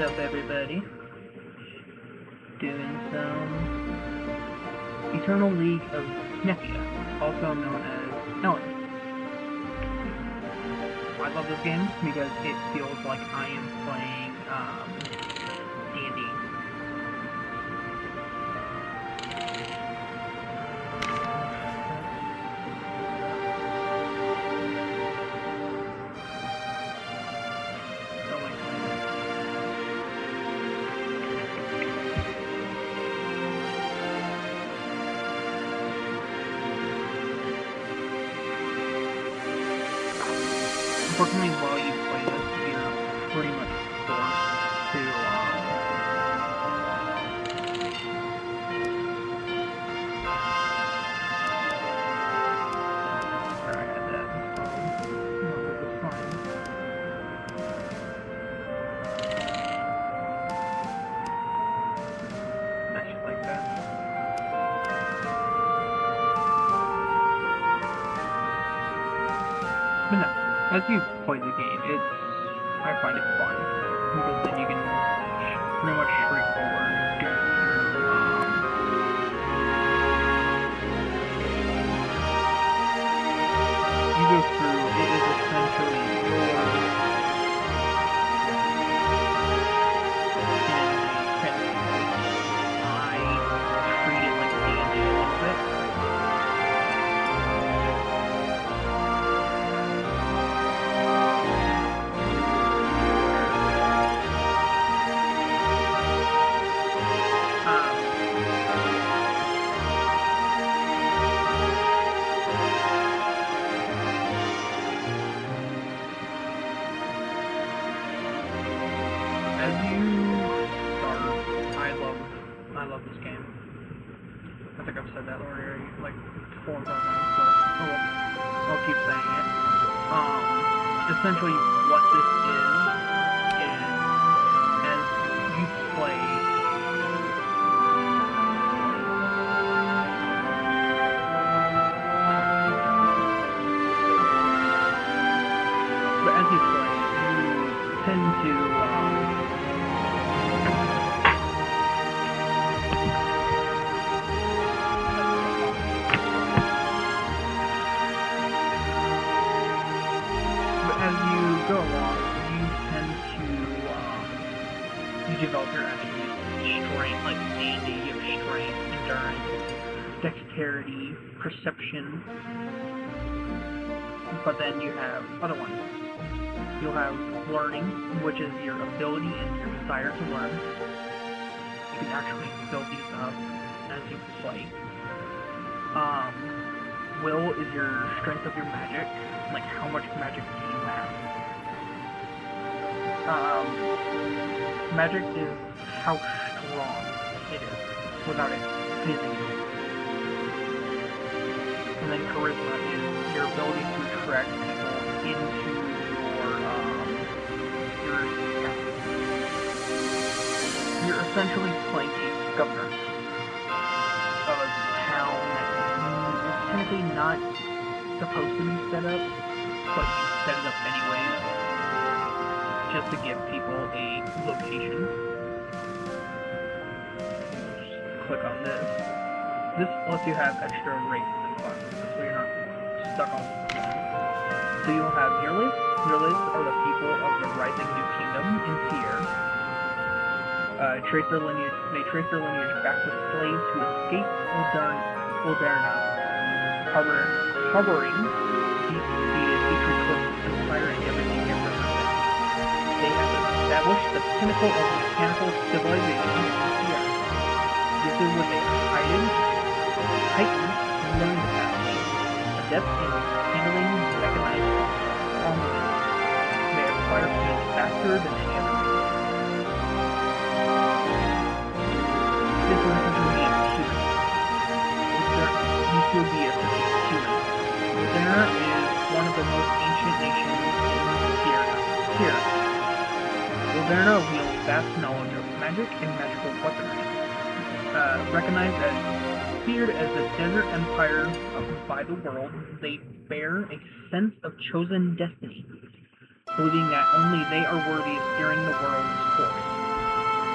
up, everybody? Doing some Eternal League of Nepia, also known as Elin. I love this game because it feels like I am playing D&D. Unfortunately, while you play this, you're pretty much forced to, sorry, I had that no, it was fine. I should like that. But no, as you play the game, I find it fun, because then you can pretty much straightforward go through, it is essentially your, I treat it like D&D a little bit. As you start, I love this game. I think I've said that already like 4 or 5 times, but oh well, I'll keep saying it. Essentially what this is as you play, but as you play, you tend to as you go along, you tend to, you develop your attributes, strength, like D&D, you have strength, endurance, dexterity, perception, but then you have other ones. You'll have learning, which is your ability and your desire to learn. You can actually build these up as you play. Will is your strength of your magic, like how much magic do you have. Magic is how strong it is without it physing you. And then charisma is your ability to attract people into your town. You're essentially playing a governor of a town that is technically not supposed to be set up, but you set it up anyways, just to give people a location. Just click on this. This lets you have extra rates and fun, so you're not stuck on one. So you'll have Yearlids. Yearlids are the people of the rising new kingdom in Tier. They trace their lineage back to slaves who escaped Ulderna, harboring deep-seated hatred towards the Empire and everything it represents. They have established the pinnacle of mechanical civilization in Tier. This is what they heightened learning capacity, adept in handling mechanized armament. They acquire speed faster than any other race. This one is human. These would be essentially human. Ulderna is one of the most ancient nations in Tier. Ulderna wields vast knowledge of magic and magical weaponry. Recognized as feared as the desert empire by the world, they bear a sense of chosen destiny, believing that only they are worthy of steering the world's course.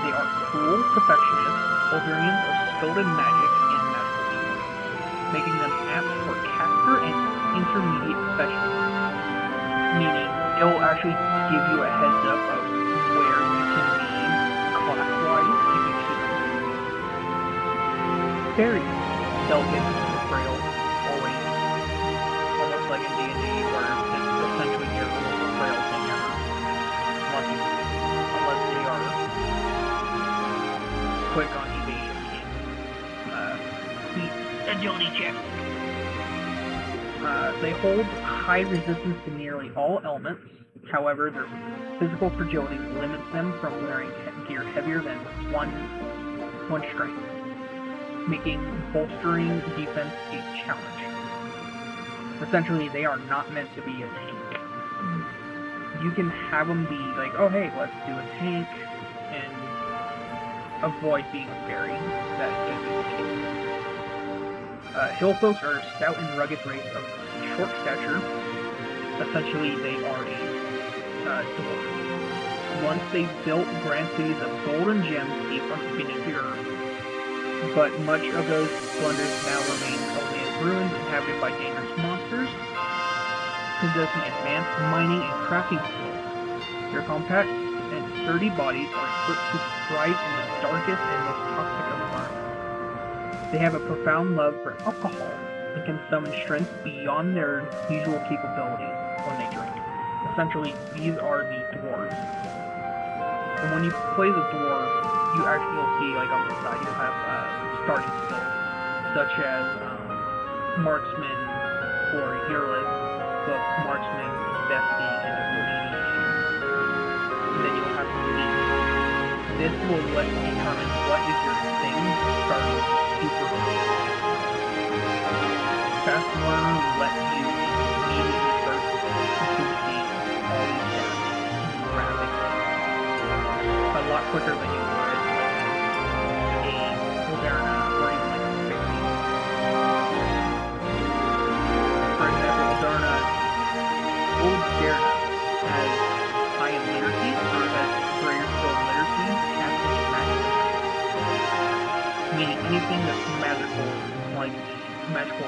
They are cruel perfectionists. Olverians are skilled in magic and magical tools, making them apt for caster and intermediate specialists, meaning it'll actually give you a heads up of where you can be class-wise if you choose. Fairies, delicate, frail, always, almost like in D&D where it's essentially your most frail thing ever, unless they are quick on evasion and agility check. They hold high resistance to nearly all elements. However, their physical fragility limits them from wearing gear heavier than one strength, making bolstering defense a challenge. Essentially, they are not meant to be a tank. You can have them be like, oh hey, let's do a tank, and avoid being a fairy. That could be the case. Hill folks are a stout and rugged race of short stature. Essentially, they are a dwarf. Once they built grand cities of gold and gems deep beneath the earth, but much of those splendors now remain only as ruins inhabited by dangerous monsters, possessing advanced mining and crafting skills. Their compact and sturdy bodies are equipped to thrive in the darkest and most toxic of environments. They have a profound love for alcohol and can summon strength beyond their usual capabilities when they drink. Essentially, these are the dwarves. And when you play the dwarf, you'll see, like on the side, you'll have starting skills, such as marksman for Yearless, both marksman, investing, and negotiation. And then you'll have feats. This will let you determine what is your thing starting super early. Fast learner will let you immediately start boosting all these stats rapidly. A lot quicker than you would like a Moderna or even like a Fairy. For example, Moderna, Old Moderna has high in literacy, or has greater skill in literacy, casting and magic. Meaning anything that's magical, like magical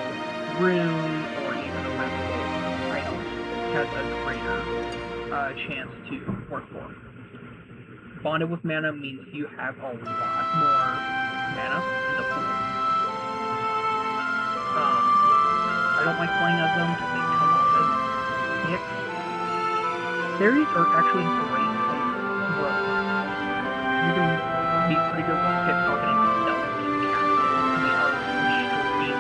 rune or even a magical item, has a greater chance to work for. Bonded with mana means you have a lot more mana in the pool. I don't like playing as them because they come off as dicks. Fairies are actually great as rogues. You can be pretty good with pickpocketing, stealth, and casting. They are extremely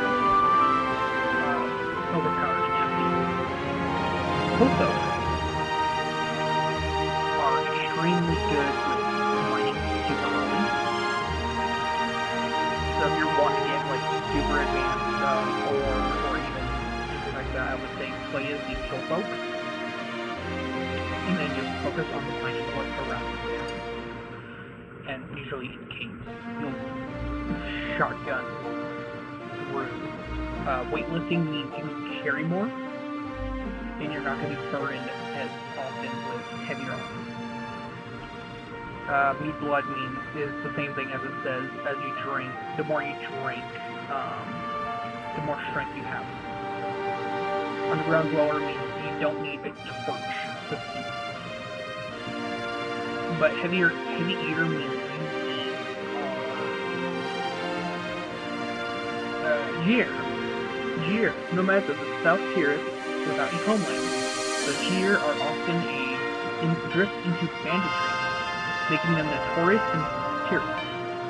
overpowered in that field. Kothos are extremely good with mining super early. So if you're wanting to get like super advanced or even anything like that, I would say play as the Hill folk. And then just focus on mining what's around you. And usually in caves, you'll shotgun through. Weightlifting means you can carry more, and you're not going to be burdened as often with heavier elements. Meat blood means is the same thing as it says. As you drink, the more you drink, the more strength you have. Underground dweller means you don't need a torch to see. But heavy eater means you eat Jeer, nomads of the South Tirith without a homeland. The Jeer are often drift into banditry, making them notorious in Tirith.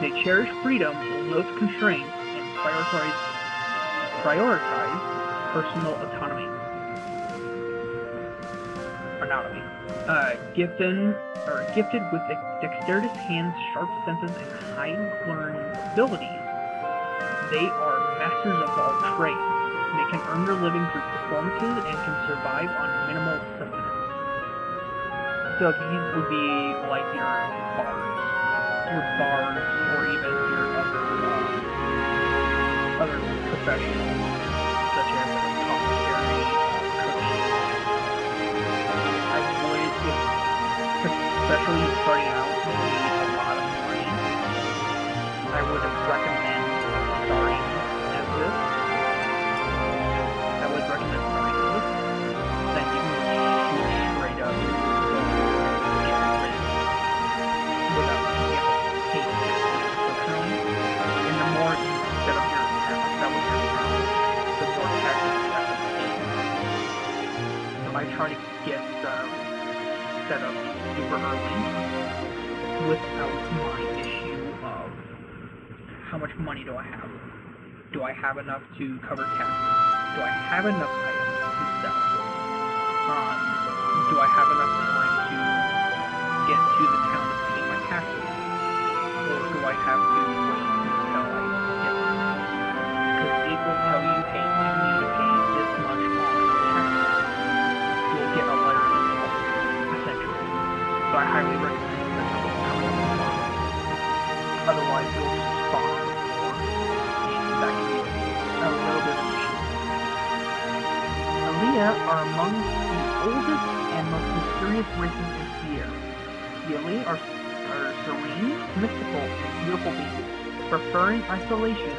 They cherish freedom, loathe constraints, and prioritize personal autonomy. Gifted with dexterous hands, sharp senses, and high learning abilities, they are masters of all trades. They can earn their living through performances and can survive on minimal sustenance. So these would be like your bards, or even your other professionals, such as apothecary, cooking. I would, especially starting out, you need a lot of money I try to get set up super early without my issue of how much money do I have? Do I have enough to cover taxes? Do I have enough items to sell? Do I have enough time to get to the town to pay my taxes? Or do I have to wait until I get there? Because it will tell you, hey, you need to pay this much on taxes. You'll get a letter in the mail, essentially. So I highly recommend that something coming up in months. Otherwise, you'll just spawn on the floor, and that can be a little bit of an issue. Alia are among the oldest and most mysterious races in Sierra. The Elin are serene, mystical, and beautiful beings. Preferring isolation,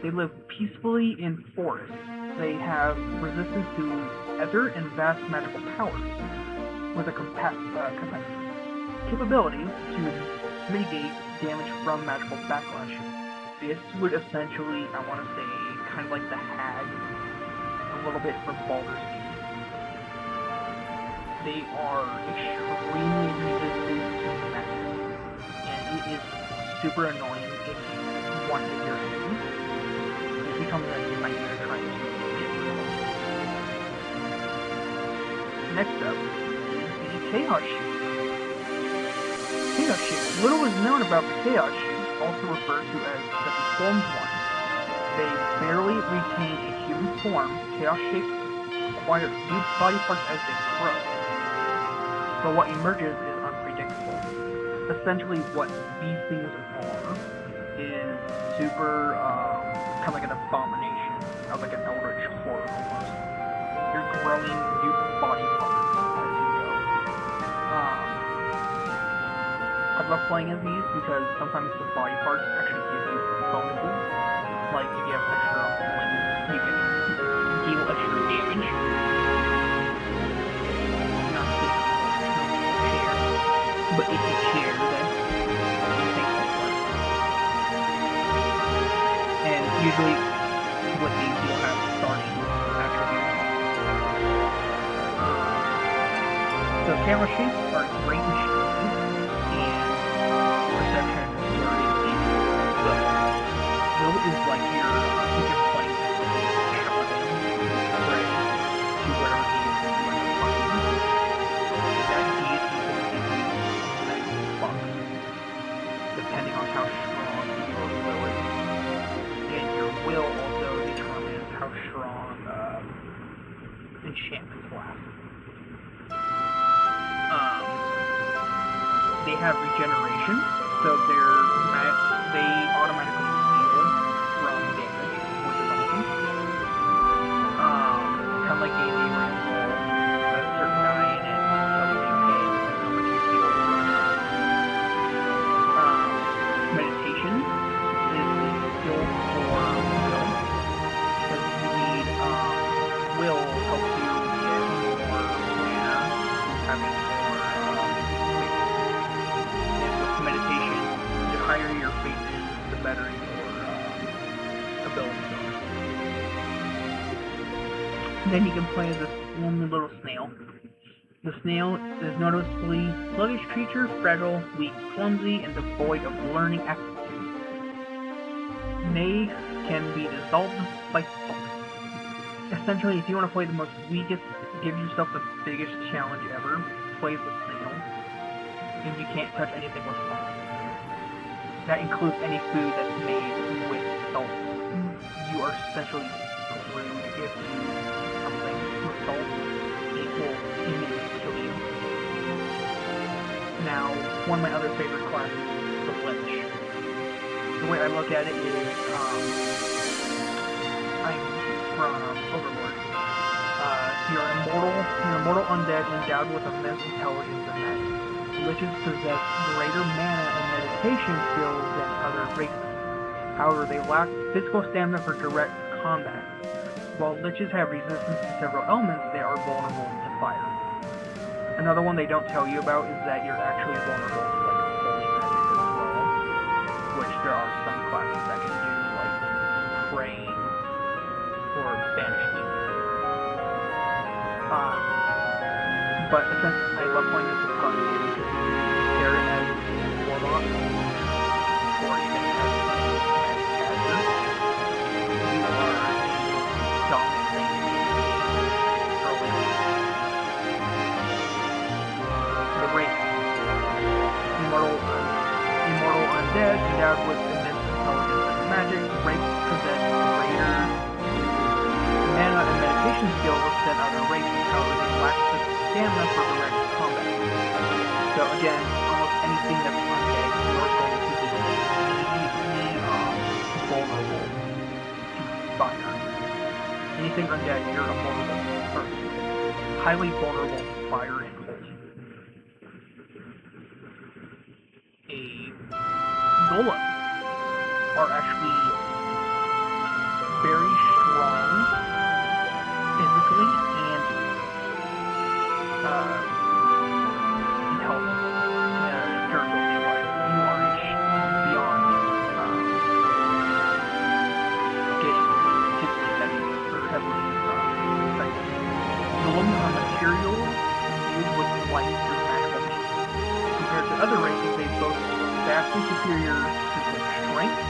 they live peacefully in forests. They have resistance to ether and vast magical powers, with a capability to mitigate damage from magical backlash. This would essentially, I want to say, kind of like the hag, a little bit from Baldur's Gate. They are extremely resistant to magic, and it is super annoying if one is your enemy. It becomes a nightmare trying to get rid of them. Next up is the Chaos Sheep. Chaos Sheep. Little is known about the Chaos Sheep, also referred to as the Deformed Ones. They barely retain a human form. Chaos Sheep acquire new body parts as they grow, but what emerges is unpredictable. Essentially, what these things are is super, kind of like an abomination, of like an eldritch horror almost. You're growing new body parts as you go. I love playing as these because sometimes the body parts actually give you bonuses. Like if you have extra wings, you can deal extra damage. Not safe, but if you chair, then you take all that. And usually, with these, you'll have starting attributes. So camera shapes are great in shooting, and perception is very deep. So, Bill is like your, if you're playing as a paladin, right, to wherever he is when you're fighting. That deity will give you that box, depending on how strong your will is. And your will also determines how strong enchantments last. They have regeneration, so they automatically heal from damage, which is awesome. Kind of like D&D where you roll a certain die and it tells you, hey, this is how much you heal. Meditation is the skill for will, because you need will helps you get more mana, having more meditation. The higher your faith is, the better your abilities are. Then you can play this lonely little snail. The snail is noticeably sluggish creature, fragile, weak, clumsy, and devoid of learning aptitude. They can be dissolved by salt. Essentially, if you want to play the most weakest, give yourself the biggest challenge ever, play the snail. And you can't touch anything with salt. That includes any food that's made with salt. You are essentially screwed if you eat something with salt. It will immediately kill you. Now, one of my other favorite classes is the Lich. The way I look at it is, I'm from Overlord. You're immortal undead endowed with immense intelligence and magic. Liches possess greater mana and meditation skills than other races. However, they lack physical stamina for direct combat. While Liches have resistance to several elements, they are vulnerable to fire. Another one they don't tell you about is that you're actually vulnerable to like holy magic as well, which there are some classes that can do, like praying or banishment. but since I love playing this with cards too, there as a warlock, or even as a magic caster, you are the dominant thing early on. The race. Immortal undead, endowed with immense intelligence and magic, rakes possess greater mana and meditation skills than other races, however they lack the stamina for direct combat. So again, almost anything that's undead, you are going to be immediately vulnerable to fire. Anything undead, you're highly vulnerable to fire and cold. Golems are actually very strong physically and intelligent, durability-wise. You are beyond getting physically heavy or heavily affected. Golems are material imbued with life through magical means. Compared to other races, they boast vastly superior physical strength.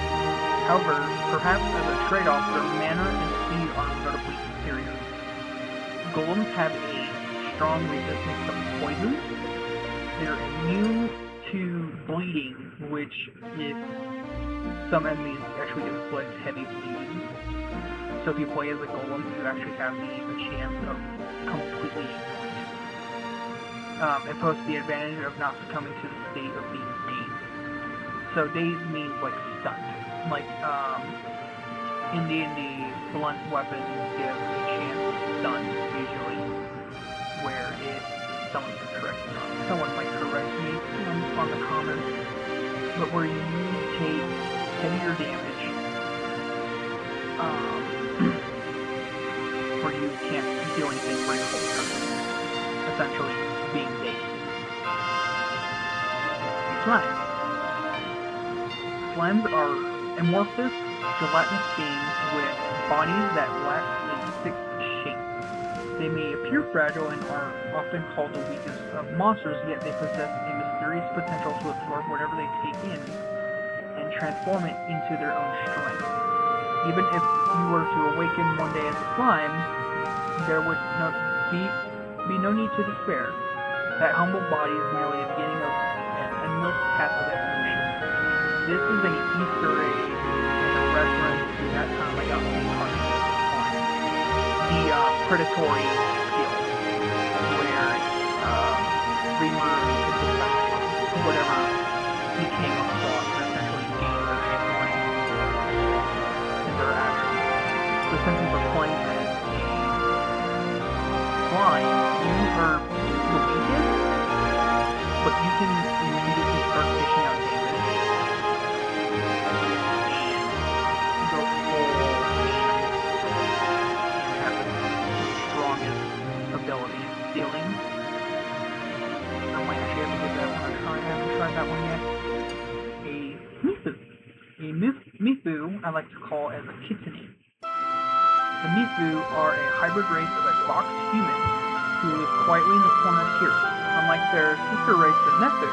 However, perhaps as a trade-off, their mana and speed are notably superior. Golems have a strong resistance to poison. They're immune to bleeding, which if some enemies actually inflict heavy bleeding. So if you play as a golem, you actually have the chance of completely ignoring it. It posts the advantage of not succumbing to the state of being dazed. So dazed means like stunned. Like in D&D, blunt weapons give a chance to stun usually, where if someone might correct me on the comments, but where you take heavier damage, where you can't do anything for your whole turn, essentially being dazed. Slime. Slimes are amorphous, gelatinous beings with bodies that lack a fixed shape. They may appear fragile and are often called the weakest of monsters, yet they possess a mysterious potential to absorb whatever they take in and transform it into their own strength. Even if you were to awaken one day as a slime, there would be no need to despair. That humble body is merely the beginning of an endless path of evolution. This is an Easter egg and a reference to that time I got reincarnated as a slime. The predatory skill, where Reamer whatever he came across and essentially gained their strength and their attributes. So since we're playing as a slime, you are the weakest, but you can immediately start dishing out damage and go full and have the strongest abilities. Stealing. I might actually have to give that one a try. I haven't tried that one yet. A Mifu. A Mifu I like to call as a kitsune. The Mifu are a hybrid race of a boxed human who live quietly in the corner of Kira. Unlike their sister race, the Nefu,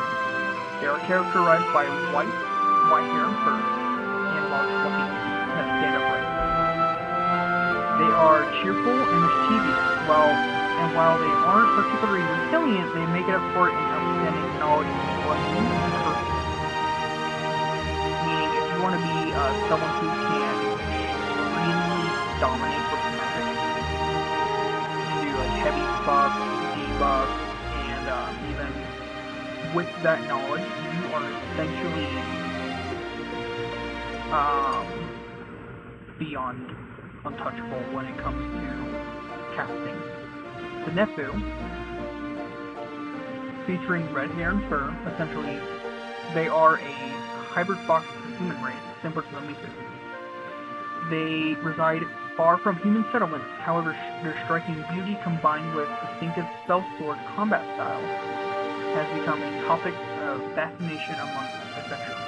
they are characterized by white hair and fur, and large fluffy that stand upright. They are cheerful and mischievous, while they aren't particularly resilient, they make it up for it in outstanding knowledge and blessing and purpose. Meaning, if you want to be someone who can really dominate with magic, you do like heavy buffs, debuffs, and even with that knowledge, you are essentially beyond untouchable when it comes to casting. The Nefu, featuring red hair and fur, essentially, they are a hybrid fox human race, similar to the Mifu. They reside far from human settlements, however, their striking beauty combined with distinctive self-sword combat styles has become a topic of fascination among adventurers.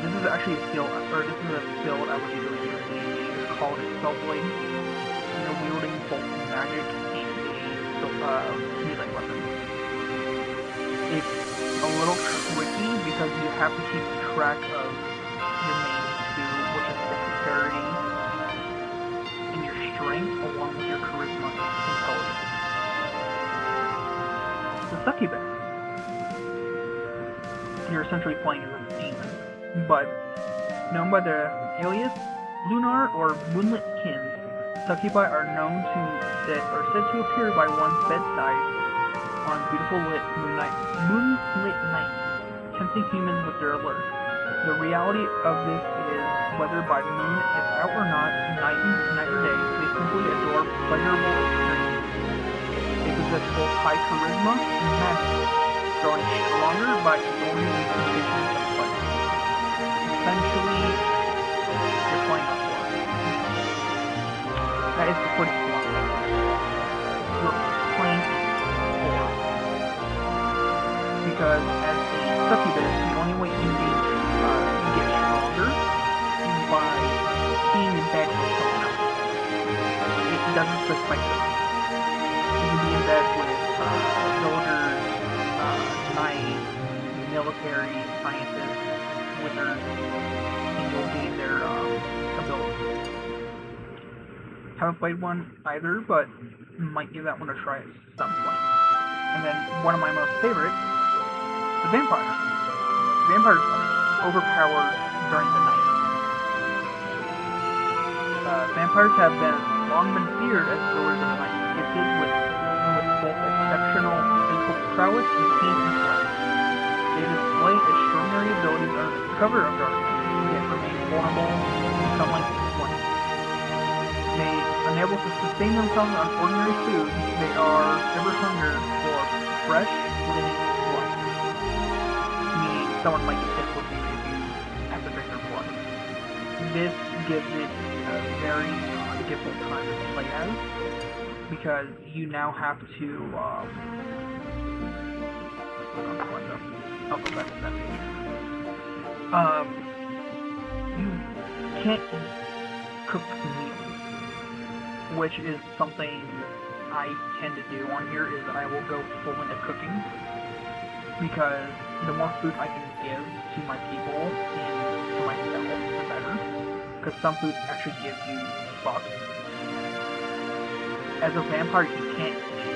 This is actually a skill, or this is a build I would usually do in D&D. It's called a Spellblade. You're wielding both magic and a melee weapon. because you have to keep track of your main two, which is dexterity and your strength, along with your charisma and intelligence. The succubus. You're essentially playing as a demon, but known by the alias Lunar or Moonlit Kins, succubi are said to appear by one's bedside on beautiful moonlit nights, tempting humans with their allure. The reality of this is, whether by the moon is out or not, night or day, they simply adore pleasurable experiences. They possess both high charisma and magic, growing stronger by ignoring the conditions of pleasure. Essentially, you're playing a whore. That is to put it bluntly. You're playing a whore. Because as a succubus, the only way you get stronger is by being in bed with someone else. It doesn't specify this. You can be in bed with villagers, knights, military, scientists, wizards, and you'll gain their abilities. Haven't played one either, but might give that one a try at some point. And then one of my most favorites, the vampire. Vampires are overpowered during the night. Vampires have long been feared as rulers of the night, gifted with both exceptional physical prowess and keen intellect. They display extraordinary abilities under the cover of darkness, yet remain vulnerable to sunlight's flame. Unable to sustain themselves on ordinary food, they are ever hungry for fresh, living blood. Meaning, someone might get sick with you if you have to drink their blood. This gives it a very difficult time to play as, because you now have to, I'll go back to that page. You can't cook meals, which is something I tend to do on here, is I will go full into cooking, because the more food I can give to my people and to myself, the better, because some foods actually give you buffs. As a vampire, you can't eat.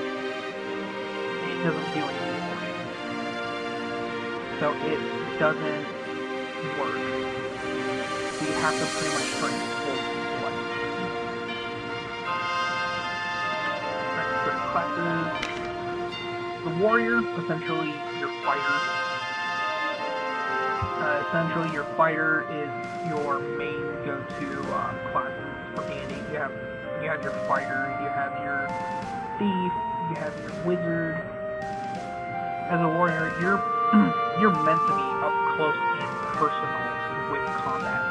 It doesn't do anything for you. So it doesn't work. So you have to pretty much drink full blood. Alright, classes. The warrior, essentially your fighter. Essentially your fighter is your main go-to classes for D&D. You have your fighter, you have your thief, you have your wizard. As a warrior, you're meant to be up close and personal with combat.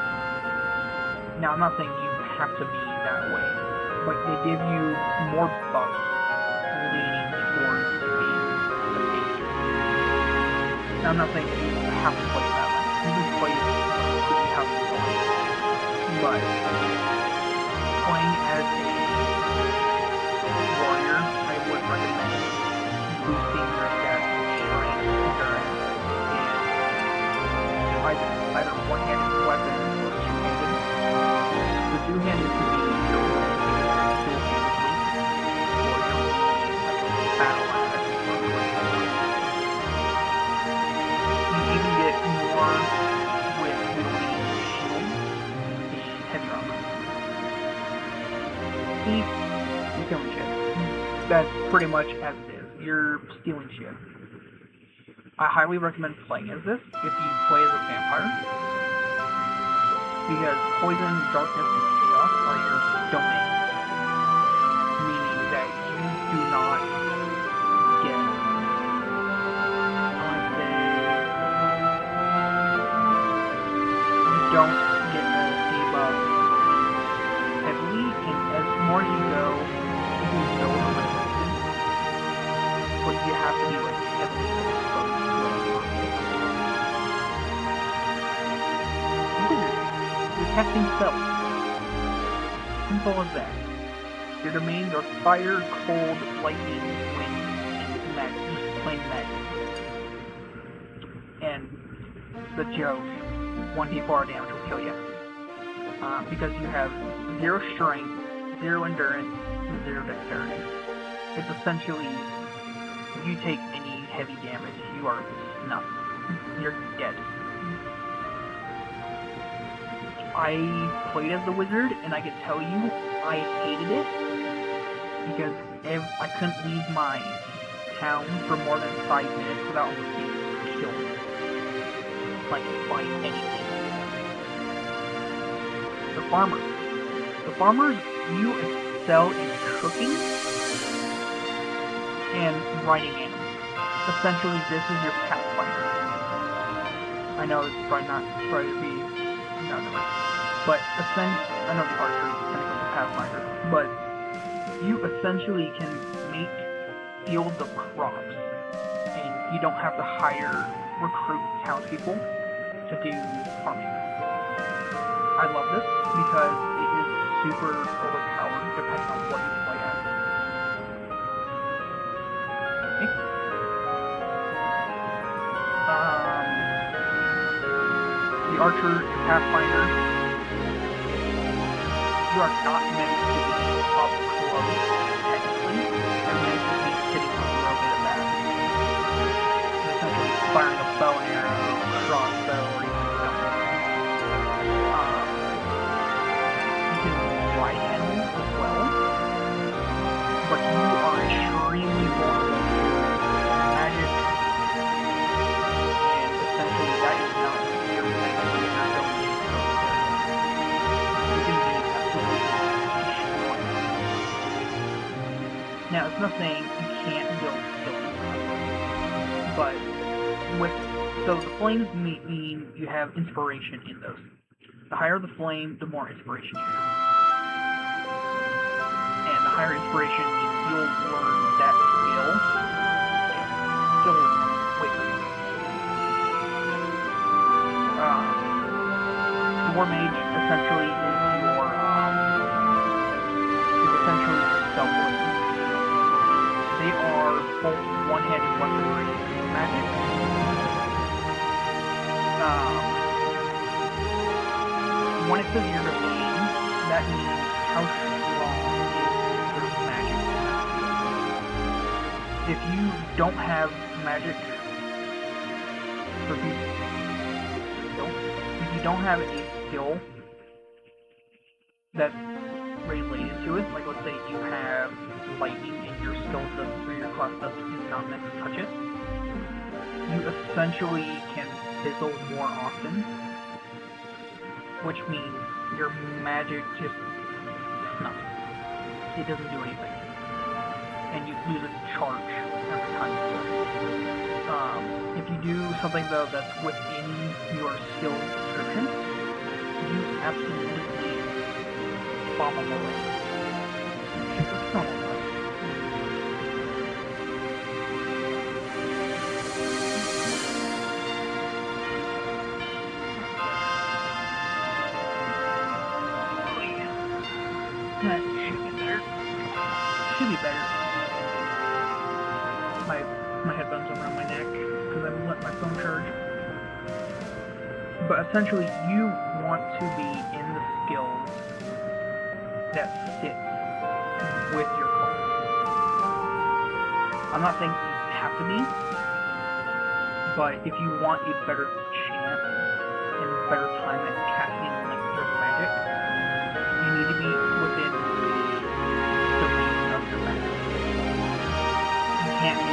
Now, I'm not saying you have to be that way, but they give you more buffs leaning towards being the tank. Now, I'm not saying that you have to play that way. You can play it completely how you want, but playing as a warrior, I would recommend boosting your stats with strength, endurance, and either one-handed weapons or two-handed. The two-handed could be your dual-handed leap, or your like a battle axe or a great sword. You even get more with wielding shield and heavy armor. Thief, you're killing shit. That's pretty much as it is. You're stealing shit. I highly recommend playing as this if you play as a vampire, because poison, darkness, and chaos are your domain, meaning that you do not get, I want to say, you don't get to debuff heavily, and as more you go, you can build a resistance, but you have to be like heavily exposed to it. You're casting spells. Simple as that. Your domains are fire, cold, lightning, wind, and magic. Just plain magic. And the joke, 1d4 damage will kill you. Because you have 0 strength, 0 endurance, and 0 dexterity. It's essentially, you take any heavy damage, you are snuffed. You're dead. I played as the wizard, and I can tell you, I hated it, because I couldn't leave my town for more than 5 minutes without almost being killed. Like, by anything. The farmers, you excel in cooking and riding animals. Essentially, this is your pathfinder. I know it's probably not supposed to be, no, but I know the archer is technically the pathfinder, but you essentially can make fields of crops, and you don't have to recruit townspeople to do farming. I love this because it is super overpowered depending on what you play as. Okay. The archer and pathfinder, you are not meant to be up close, technically. You're meant to be sitting on a little bit of that. Essentially firing a bow and arrow, crossbow, or even stone. You can ride animals as well, but you are extremely vulnerable to magic, and essentially that is not your magic, your ability to go there. You can be absolutely destroyed. Now, it's not saying you can't build skills, but so the flames mean you have inspiration in those. The higher the flame, the more inspiration you have. And the higher inspiration means you'll learn that skill. War Mage essentially is essentially stealth. They are both one-handed weaponry magic. When it says you're Elin, that means how strong is your magic. If you don't have magic, if you don't have a skill that's related to it, like let's say you have lightning and your skill or your class is not meant to touch it, you essentially can fizzle more often, which means your magic just snuffs. It doesn't do anything. And you lose a charge every time you do it. If you do something though that's within your skill description, you absolutely bomb them away. It's not enough. That should be better. Should be better. My headphones are around my neck because I let my phone charge. But essentially, you want to be in the skills that sit with your class. I'm not saying you have to be, but if you want a better chance and better time at casting like your magic, you need to be within the domain of your magic. You can't be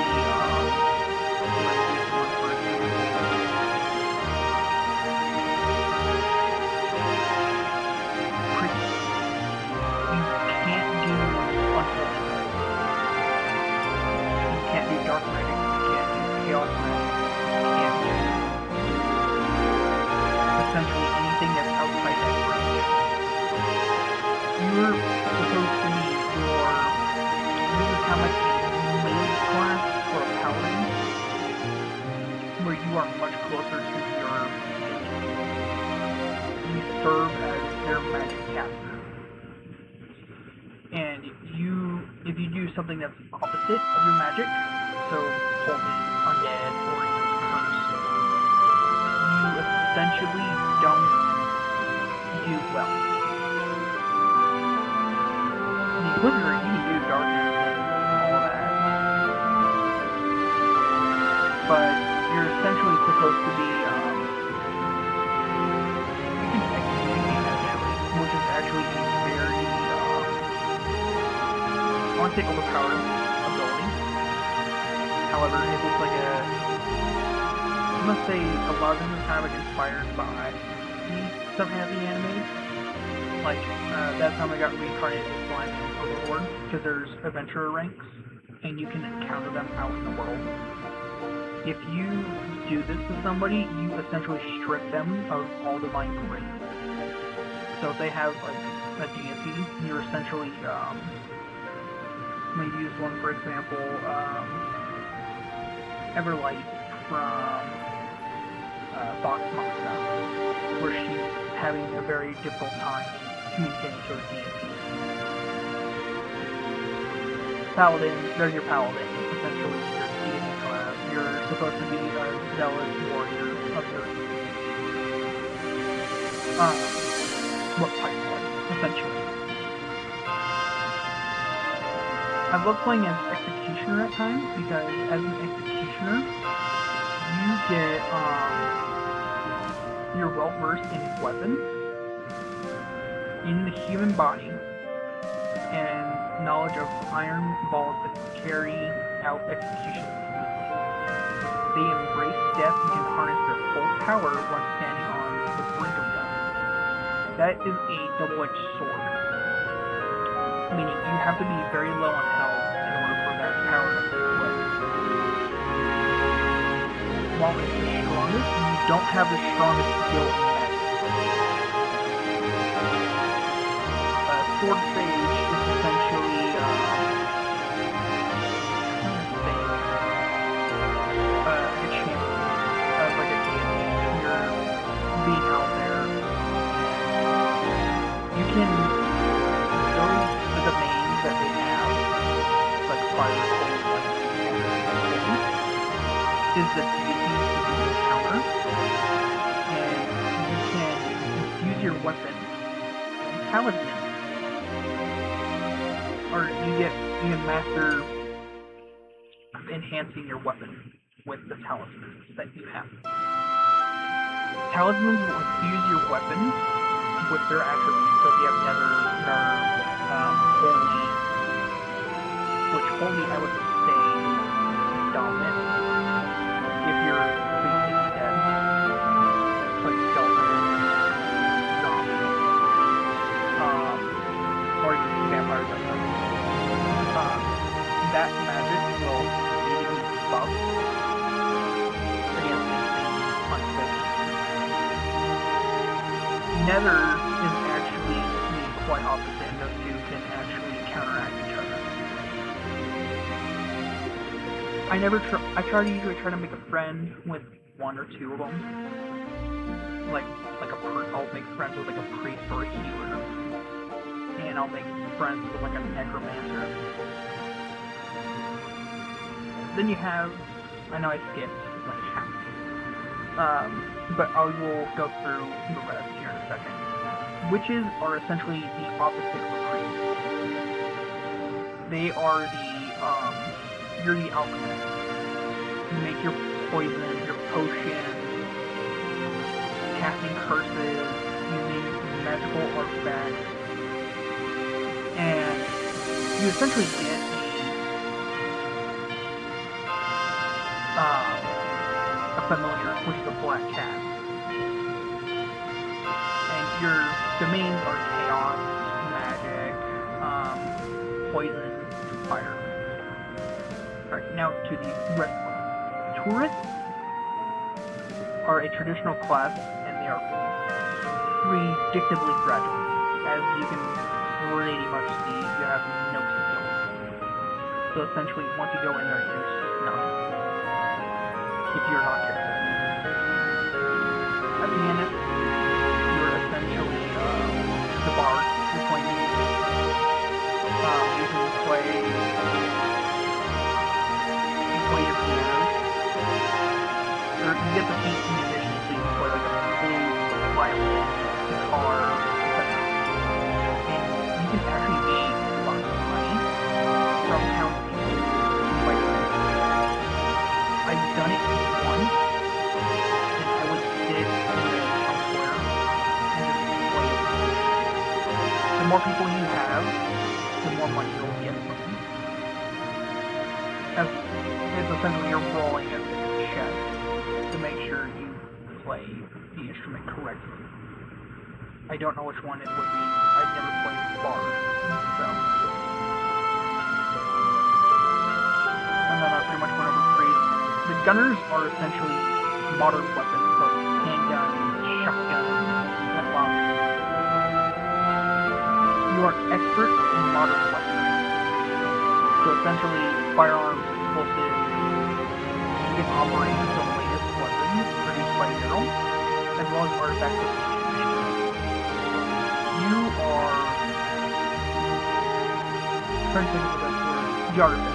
dark magic, you can't do chaos magic, you can't do essentially anything that's outside that range. You're supposed to be this is kind of like a mage class or a paladin, where you are much closer to your enemy. You serve as their magic caster. And if you do something that's opposite of your magic, so holy, undead, or even curse, you essentially don't do well. I mean, Blizzard, you can do darkness and all that, but you're essentially supposed to be, you can execute the enemy, which is actually a very, I want to say overpowered ability. However, it was like I must say a lot of them are kind of like inspired by some heavy anime. Like, that's how I got reincarnated as Slime in Overlord, because there's adventurer ranks, and you can encounter them out in the world. If you do this to somebody, you essentially strip them of all divine grace. So if they have, like, a deity, you're essentially, I'm going to use one for example, Everlight from Fox Machina, where she's having a very difficult time communicating to her deity. Paladin, there's your paladin, essentially your deity class. You're supposed to be a zealous warrior of your pipeline, essentially. I love playing as Executioner at times, because as an Executioner, you get, you're well versed in weapons, in the human body, and knowledge of iron balls that can carry out execution smoothly. They embrace death and can harness their full power when standing on the brink of death. That is a double-edged sword, meaning you have to be very low on health in order for that power to flip. While it's the strongest, you don't have the strongest skill in magic. Sword Sage is essentially, a champion, like a deity. You're being out there. You can, those, the domains that they have, like fire, cold, light, and is the deities that you encounter, and you can infuse your weapon and talisman. Or you can master enhancing your weapon with the talismans that you have. Talismans will infuse your weapons with their attributes. So if you have Nether, Nerve, Holy, which Holy I would say dominant if you're basically dead, like Skeleton, Zombie, or even vampires like that. That magic will immediately buff against anything unfocused. Nether is actually the quite opposite, and those two can actually counteract each other. I usually try to make a friend with one or two of them. I'll make friends with like a priest or a healer, and I'll make friends with like a necromancer. Then you have, I know I skipped like half, but I will go through the rest here in a second. Witches are essentially the opposite of priests. They are you're the alchemist. You make your poison, your potions, casting curses, using magical artifacts, and you essentially get a familiar, which is a black cat. And your domains are chaos, magic, poison, and fire. Alright, now to the rest of them. Tourists are a traditional class, and they are predictably fragile. As you can pretty much see, you have no skills. So essentially, once you go in there, you're nothing. If you're not careful. At the end, you're essentially the bard. You're playing music. You can play your piano. Or you get the beat musician, so you can play like a as it's essentially you're rolling a check to make sure you play the instrument correctly. I don't know which one it would be. I've never played bard, so. And then I pretty much went over phrase. The gunners are essentially modern weapons, so handguns, shotguns, flintlocks. You are expert in modern weaponry. So essentially, firearms, explosives, you can operate the latest weapons produced by Zero, as well as artifacts of ancient nations. You are, trying to think of the best word, geographer.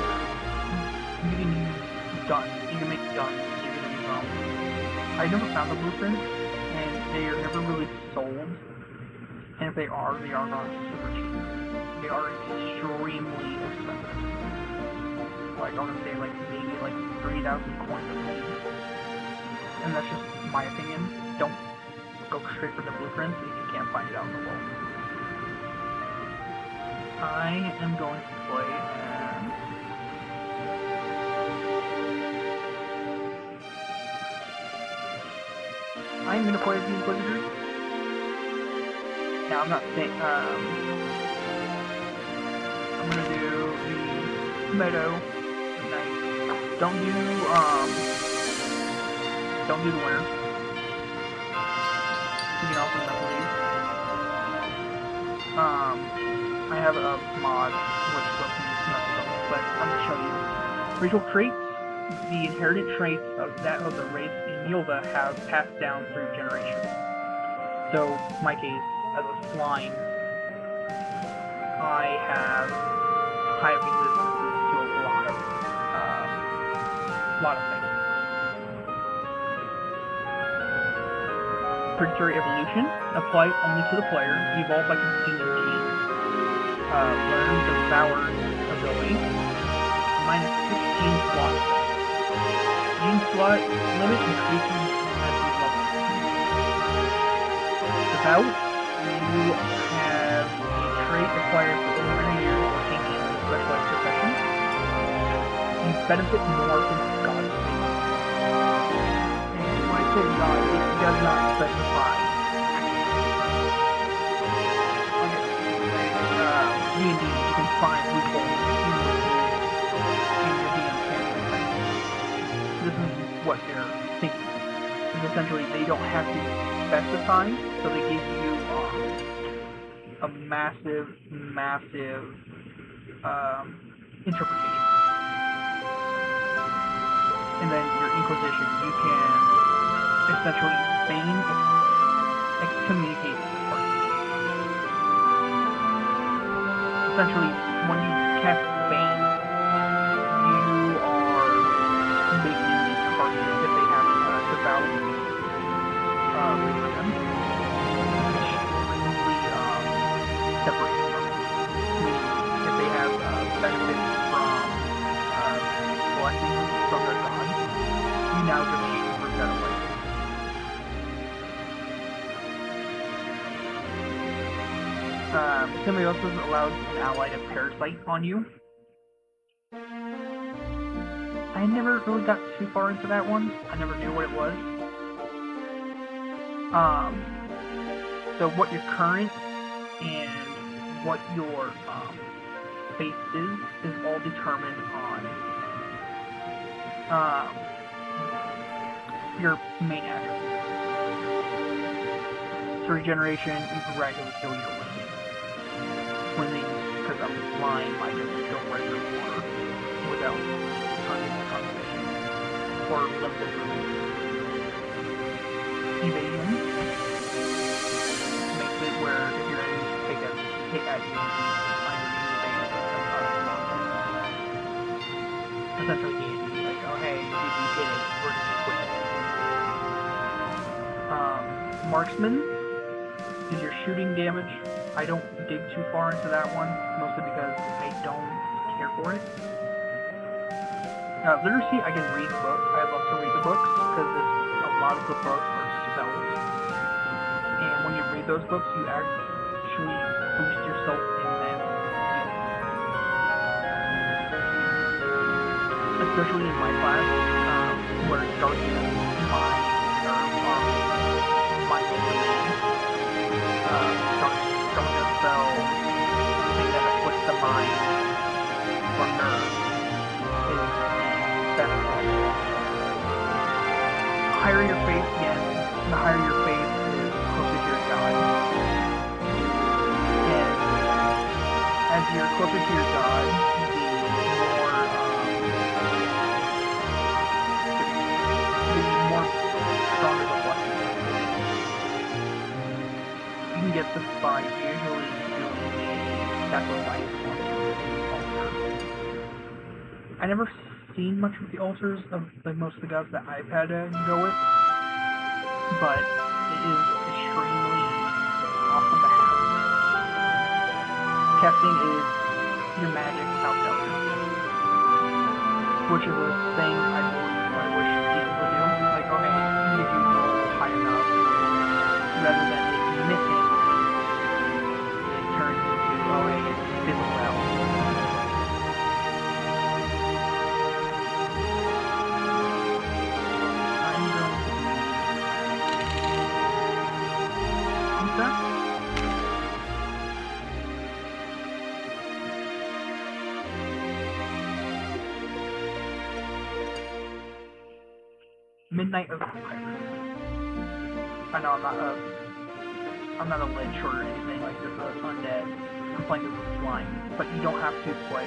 You can use guns, you can make guns, you can use, I never found the blueprints, and they are never really sold, and if they are not super cheap. They are extremely expensive. Like, I want to say, like, maybe, like, 3,000 coins a piece. And that's just my opinion. Don't go straight for the blueprints if you can't find it out in the world. I am going to play as... I'm going to play as the Inquisitor. Now, I'm not saying, I'm going to do the Meadow Knight. Don't do the winner. You can also mess with these. I have a mod which lets me mess with them, but I'm going to show you. Racial traits, the inherited traits of that of the race in Yilva have passed down through generations. So, in my case, as a slime, I have high resistances to a lot of things. Predatory evolution applies only to the player. Evolve by consuming genes. Learn Devour ability. Minus 6 gene slots. Gene slot limit increases as you level. Devour, you have a trait acquired for over many years working in a specialized profession. You benefit more from God's faith. And when I say God, it does not specify. D&D, you can find loopholes in your DM campaign. This is what they're thinking. Because essentially they don't have to specify, so they give you a massive interpretation. And then your Inquisition, you can essentially feign excommunicate the party. Essentially, when you cast feign, you are making the target, if they have devout religion, extremely separated from it. Meaning, if they have benefits from blessings from their god, you now just for better way. Symbiosis allows an ally to parasite on you. I never really got too far into that one. I never knew what it was. So what your current and what your fate is all determined on your main attributes. So regeneration, you can gradually kill your limit. When they, because I'm flying, I just go regular water without conservation or limited limit. Evasion makes it where if your enemies take a hit at you, essentially the like, oh hey, if you hit it, we're just quit. Marksman is your shooting damage. I don't dig too far into that one, mostly because I don't care for it. Literacy, I can read books. I love to read the books, because a lot of the books are spells. And when you read those books, you actually boost yourself in that field. especially in my class, where darkness is my main domain. Darkness spell, the thing that afflicts the mind for nerves, is the best one. The higher your faith, again, the higher your faith is closer to your God. And as you're closer to your God, the more stronger the blessing is. You can get this by usually doing a sacrifice on the altar. I never seen much of the altars of most of the gods that I've had to go with, but it is extremely awesome to have. Casting is your magic without failure, which is a thing I wish people would do. Like, okay, did you roll high enough? Rather than it missing, it turns into, oh hey, it's fizzled out. I'm going to... What's that? Midnight of the Pirates. I know I'm not a lich or anything like this, undead. I'm playing as a slime, but you don't have to play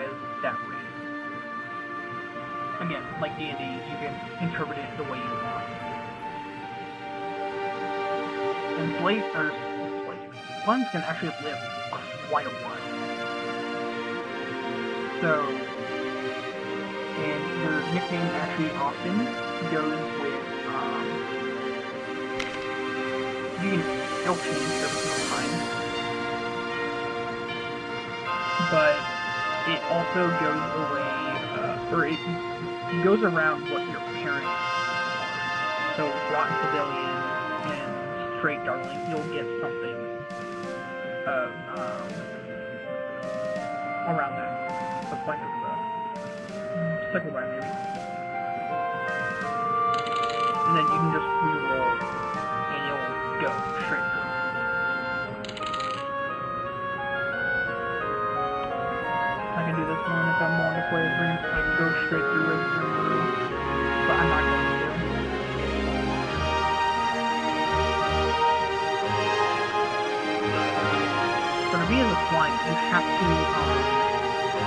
as that race. Again, like D&D, you can interpret it the way you want. And slimes can actually live quite a while. So, and their nickname actually often goes with, it'll change every single time, but it also goes away, or it goes around what your parents are. So, Rotten Pavilion and Straight Darling, you'll get something around that. That's like second round maybe. And then you can just reroll and you'll go straight through. I can do this one if I'm wanting to play it, like go straight through it, but I'm not going to. So to be in the slime, you have to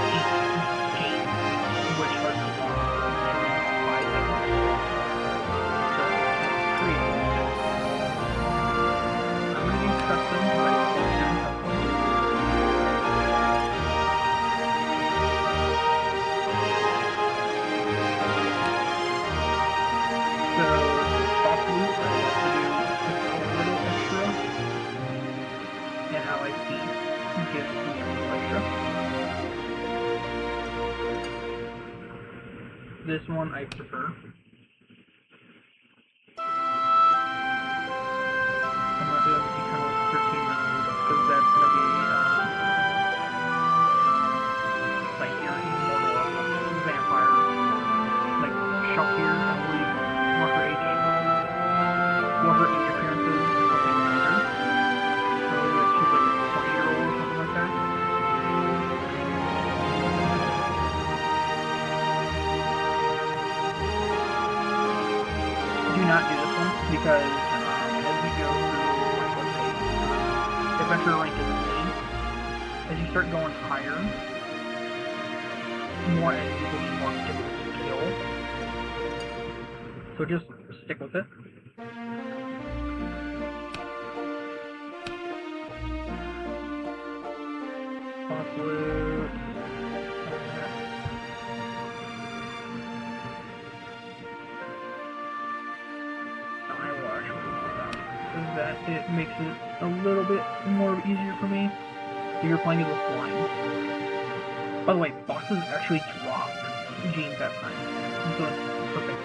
eat genes, which are the ones by them. So, create. I'm going to use custom, right? So, boss loot, I also do just a little extra, and ally speed gives me a little extra. This one I prefer. I'm not doing Eternal 13 now, because that's going to be, like, your immortal vampire. Like, Shakir, I believe, Water Age appearances, something later. So, she's like a 20-year-old or something like that. Do not do this one, because as we go through, like, let's say, adventure rank is insane. As you start going higher, more enemies will be more difficult to kill. So just stick with it. Boss loot. That it makes it a little bit more easier for me. So you're playing as a slime. By the way, bosses actually drop genes that time, and so it's perfect.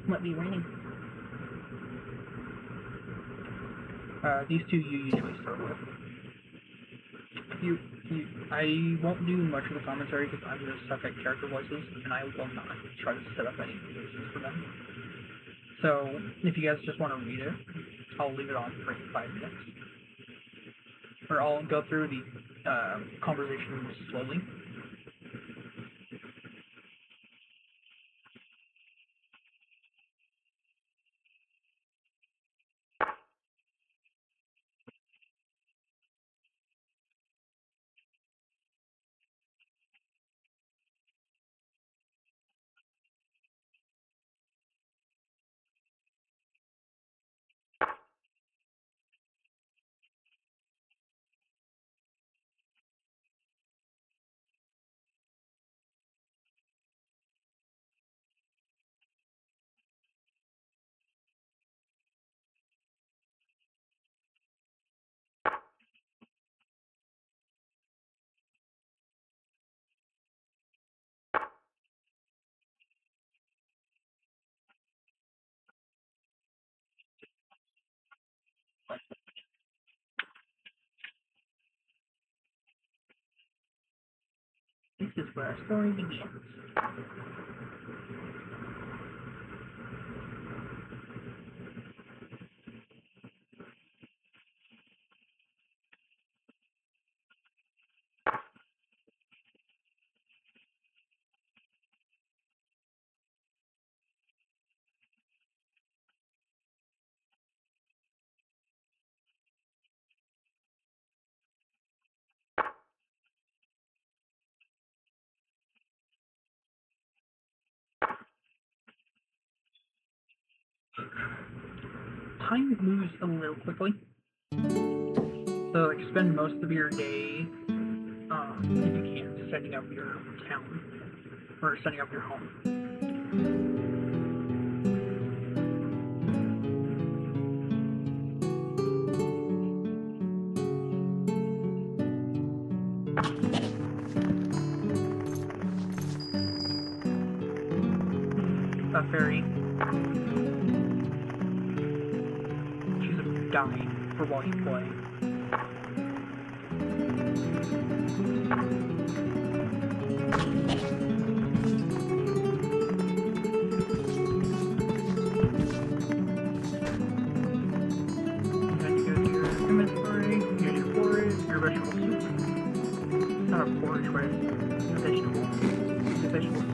Might be raining. These two you usually start with. I won't do much of the commentary because I'm going to suck at character voices, and I will not try to set up any voices for them. So, if you guys just want to read it, I'll leave it on for 5 minutes. Or I'll go through the conversation slowly. This is where our story begins. Time moves a little quickly, so like spend most of your day, if you can, setting up your town, or setting up your home. A fairy. She's dying for while you play. And then you go to your inventory, you do your porridge, your vegetable soup. Not a porridge, but a vegetable. It's a vegetable soup.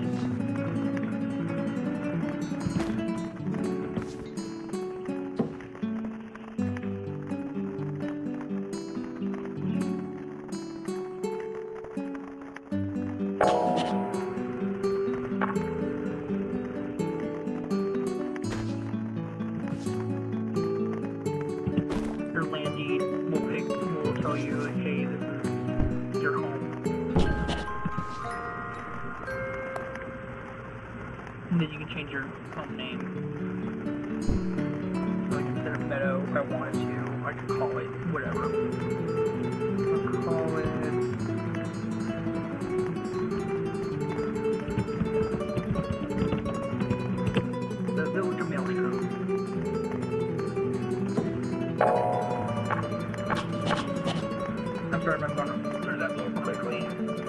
Your land deed will tell you, like, hey, this is your home. And then you can change your home name. So like instead of Meadow, if I wanted to, I could call it whatever. I'll call it the Village of Maelstrom. I'm sorry if I'm going to through that real quickly.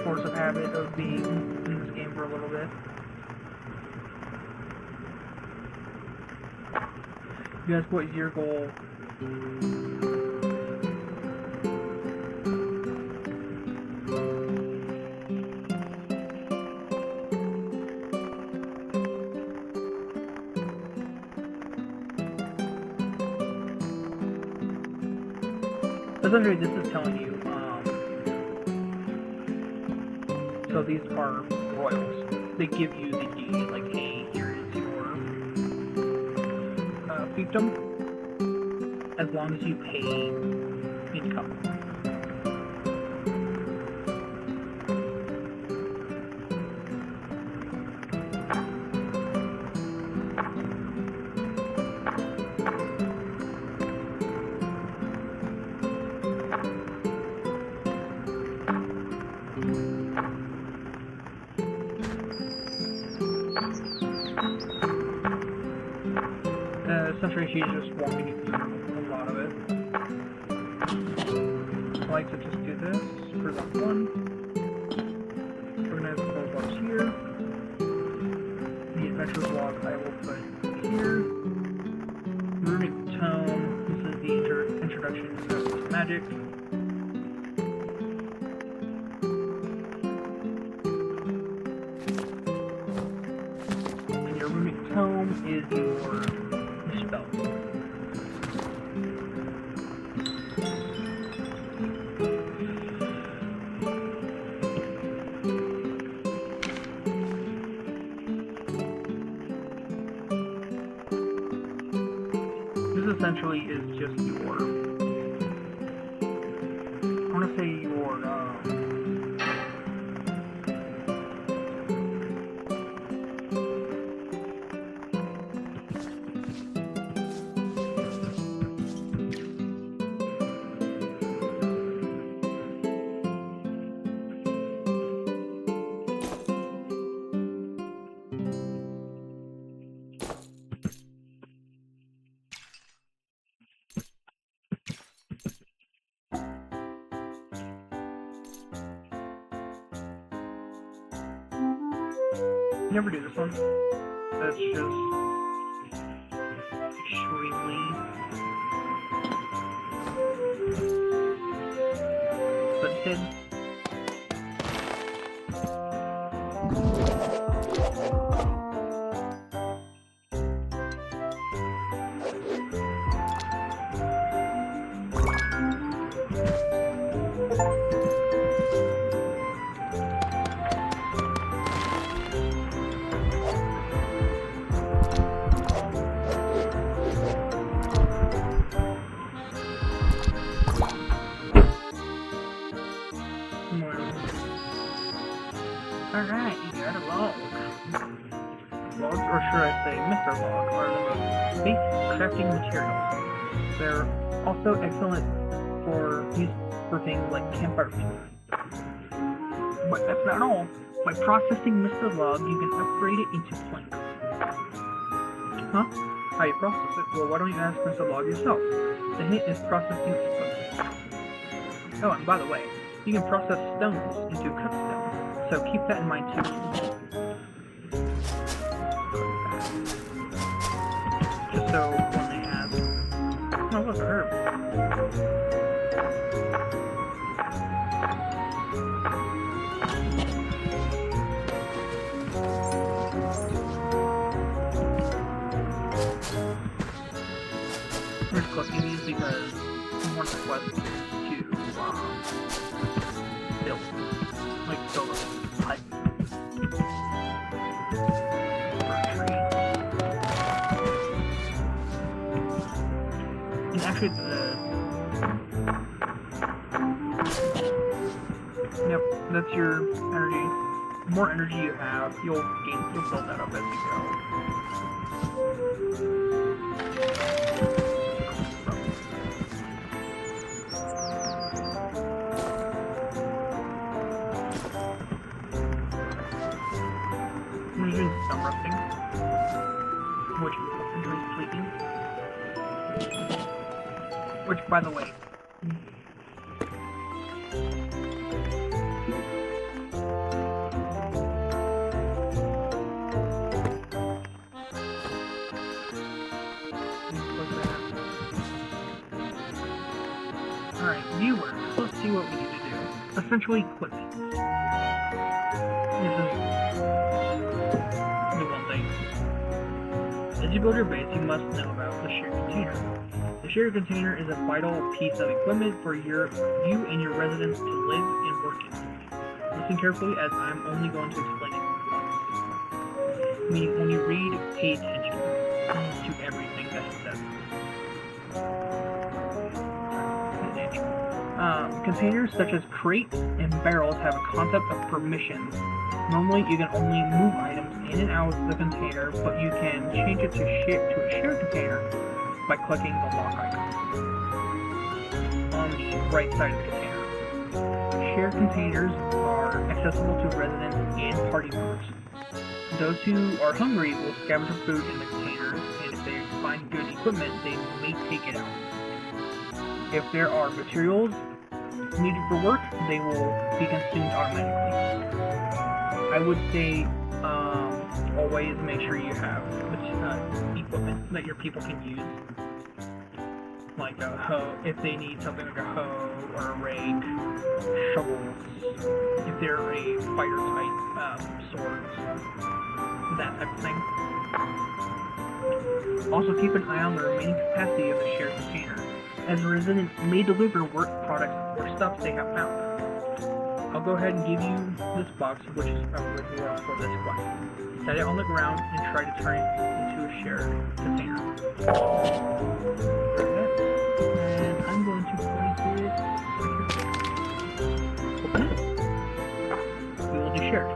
Force of habit of being in this game for a little bit. Guys, what is your goal? Essentially, this is telling you, so these are royals. They give you the deed, like, hey, here is your fiefdom, as long as you pay income. essentially she's just walking you through a lot of it. I like to just do this for that one. Organize the whole box here. The adventure log I will put here. Runic tome. This is the introduction to magic. And your runic tome is your spell. This essentially is just your, I want to say your, never do this one. That's just extremely limited. Alright, you got a log. Logs, or should I say Mr. Log, are the most basic crafting materials. They're also excellent for use for things like campfire fuel. But that's not all. By processing Mr. Log, you can upgrade it into planks. Huh? How you process it? Well, why don't you ask Mr. Log yourself? The hint is processing equipment. Oh, and by the way, you can process stones into cut stone. So keep that in mind too. Just so when they ask, oh look, a herb. We're just collecting these because one request is to build. Like build a pipe for a tree. And actually yep, that's your energy. The more energy you have, you'll build that up as you go. I'm doing some roasting, which enjoys sleeping. Which, by the way, alright, viewers, let's see what we need to do. Essentially, equipment. This is as you build your base, you must know about the shared container. The shared container is a vital piece of equipment for you and your residents to live and work in. Listen carefully as I'm only going to explain it once. When you read, pay attention to everything that it says. Containers such as crates and barrels have a concept of permissions. Normally, you can only move items in and out of the container, but you can change it to a shared container by clicking the lock icon on the right side of the container. Shared containers are accessible to residents and party members. Those who are hungry will scavenge for food in the containers, and if they find good equipment, they may take it out. If there are materials needed for work, they will be consumed automatically. I would say always make sure you have equipment that your people can use, like a hoe, if they need something like a hoe or a rake, shovels, if they're a fighter type, swords, that type of thing. Also keep an eye on the remaining capacity of the shared container, as a resident may deliver work products or stuff they have found. I'll go ahead and give you this box, which is a reward for this quest. Set it on the ground and try to turn it into a shared container. And I'm going to place it right here. Open it. We will do shared.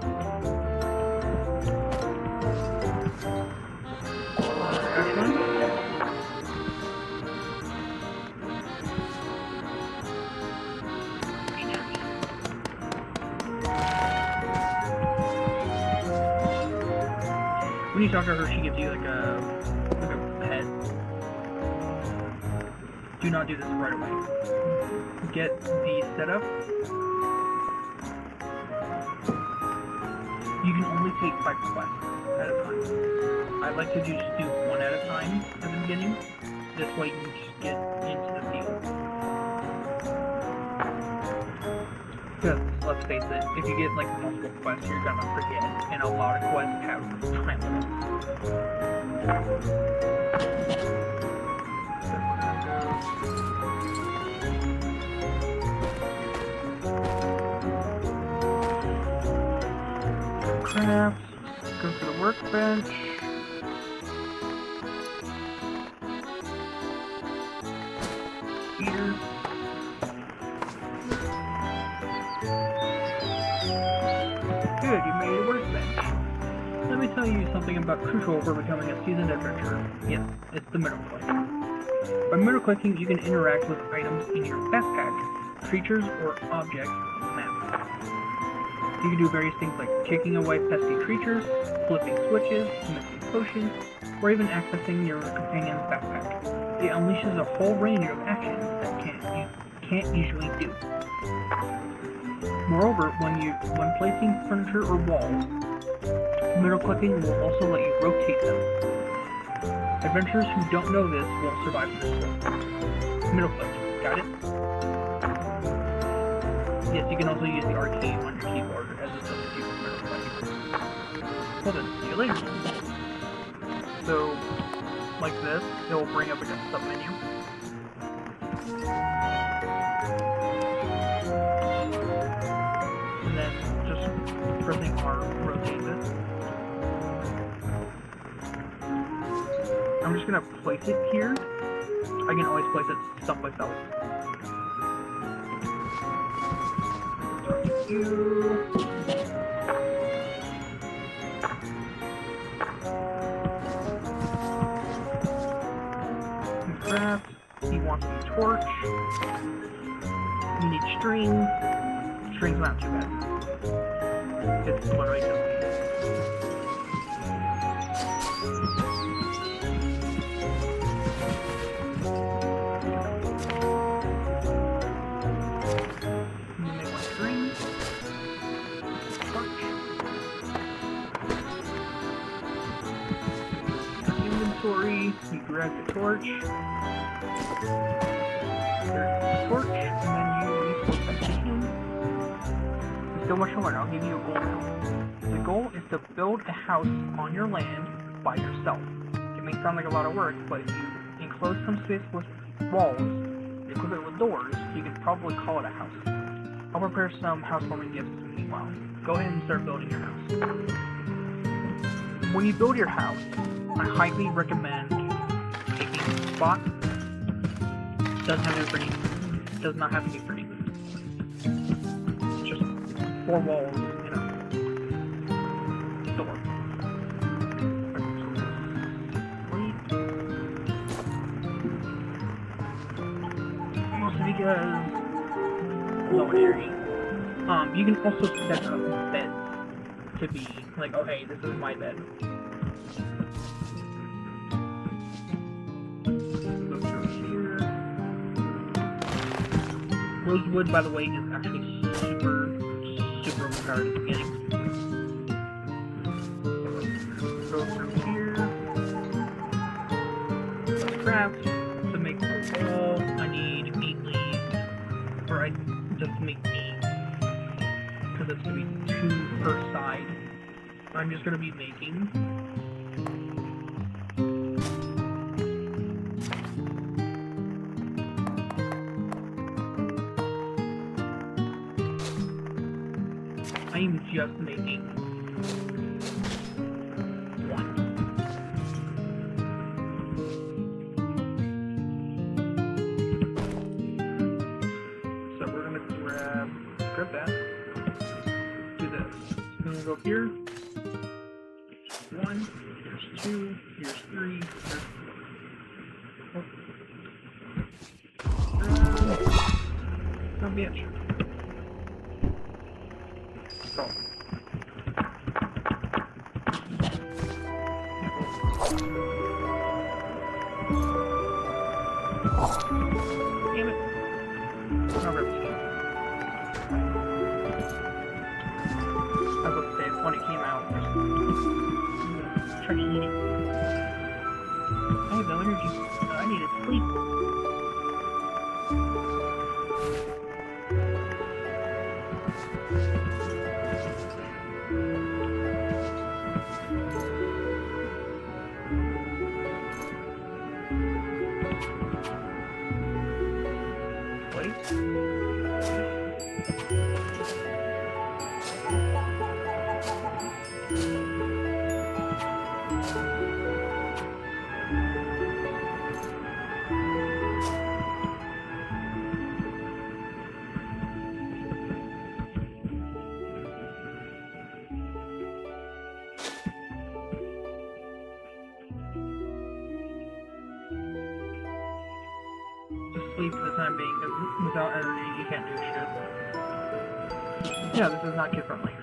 When you talk to her, she gives you like a pet. Do not do this right away. Get the setup. You can only take 5 quests at a time. I like to just do 1 at a time at the beginning. This way you can just get into the field. Because, let's face it, if you get like multiple quests, you're gonna forget, and a lot of quests have time limits. Craft, go to the workbench. Here. Good, you made a workbench. Let me tell you something about crucial for becoming a seasoned adventurer. Yes, it's the middle click. By middle clicking, you can interact with items in your backpack, creatures, or objects on the map. You can do various things like kicking away pesky creatures, flipping switches, mixing potions, or even accessing your companion's backpack. It unleashes a whole range of actions that you can't usually do. Moreover, when placing furniture or walls, middle clicking will also let you rotate them. Adventurers who don't know this won't survive this one. Middle click, got it? Yes, you can also use the arcade on your keyboard as a substitute for middle click. Well then, see you later. So, like this, it will bring up a sub-menu. And then just pressing R rotates it. I'm just gonna place it here. I can always place it someplace else. Craft. He wants a torch. You need string. String's not too bad. It's literally just you grab the torch, and then you resource that to him. There's so much to learn. I'll give you a goal now. The goal is to build a house on your land by yourself. It may sound like a lot of work, but if you enclose some space with walls, equip it with doors, you could probably call it a house. I'll prepare some housewarming gifts meanwhile. Go ahead and start building your house. When you build your house, I highly recommend taking a spot. Doesn't have to be pretty. Does not have to be pretty. It's just 4 walls and a door. Mostly because low energy. You can also set up beds. to be like, oh hey, this is my bed. Go through here. Rosewood, by the way, is actually super overpowered at the beginning. Go through here. Let's craft. To make a wall, I need 8 leaves. Or I just make 8. Because it's going to be 2 per side. I'm just going to be making. I am just making 1. So we're going to grab that. Do this. So I'm going to go here. 1, here's 2, here's 3, here's 4. Oh, bitch. So. Damn it. I'll grab this game. I was about to say, when it came out, just try to eat it. I have no energy. I need to sleep. Sleep for the time being, because without energy you can't do shit. Yeah, this is not kid friendly.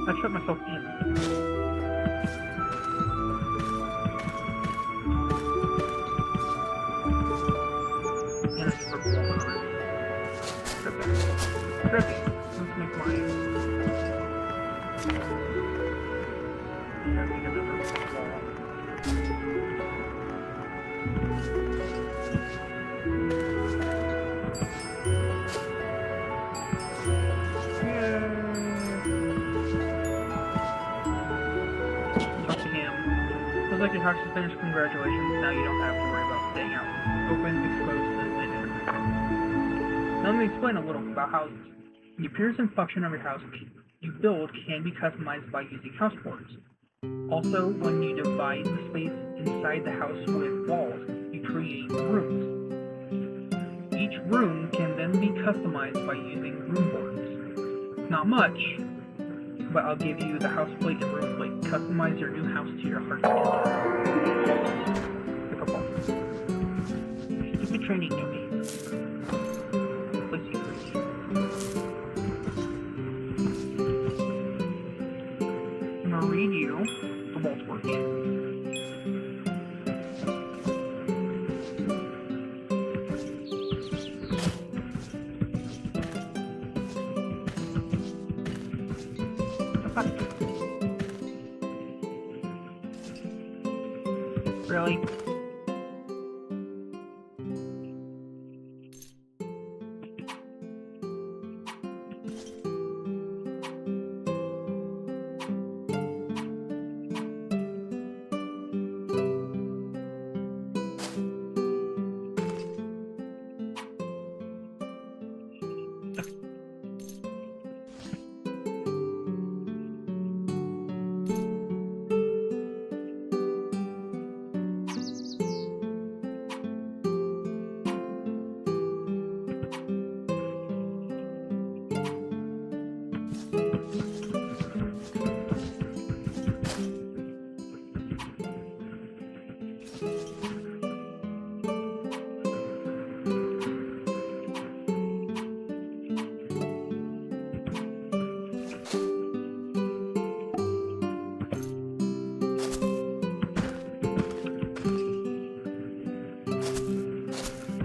I shut myself in. And it's purple already. Trippy. Let's make mine. Talk to him. Looks like your house is finished. Congratulations. Now you don't have to worry about staying out. Open, exposed, and later. Now let me explain a little about houses. The appearance and function of your house you build can be customized by using house boards. Also, when you divide the space inside the house with walls, you create rooms. Each room can then be customized by using room boards. Not much, but I'll give you the house plate and room plate. Customize your new house to your heart's content. Stupid training dummies. Place you free. I'm gonna read you the vault worksheet. Really?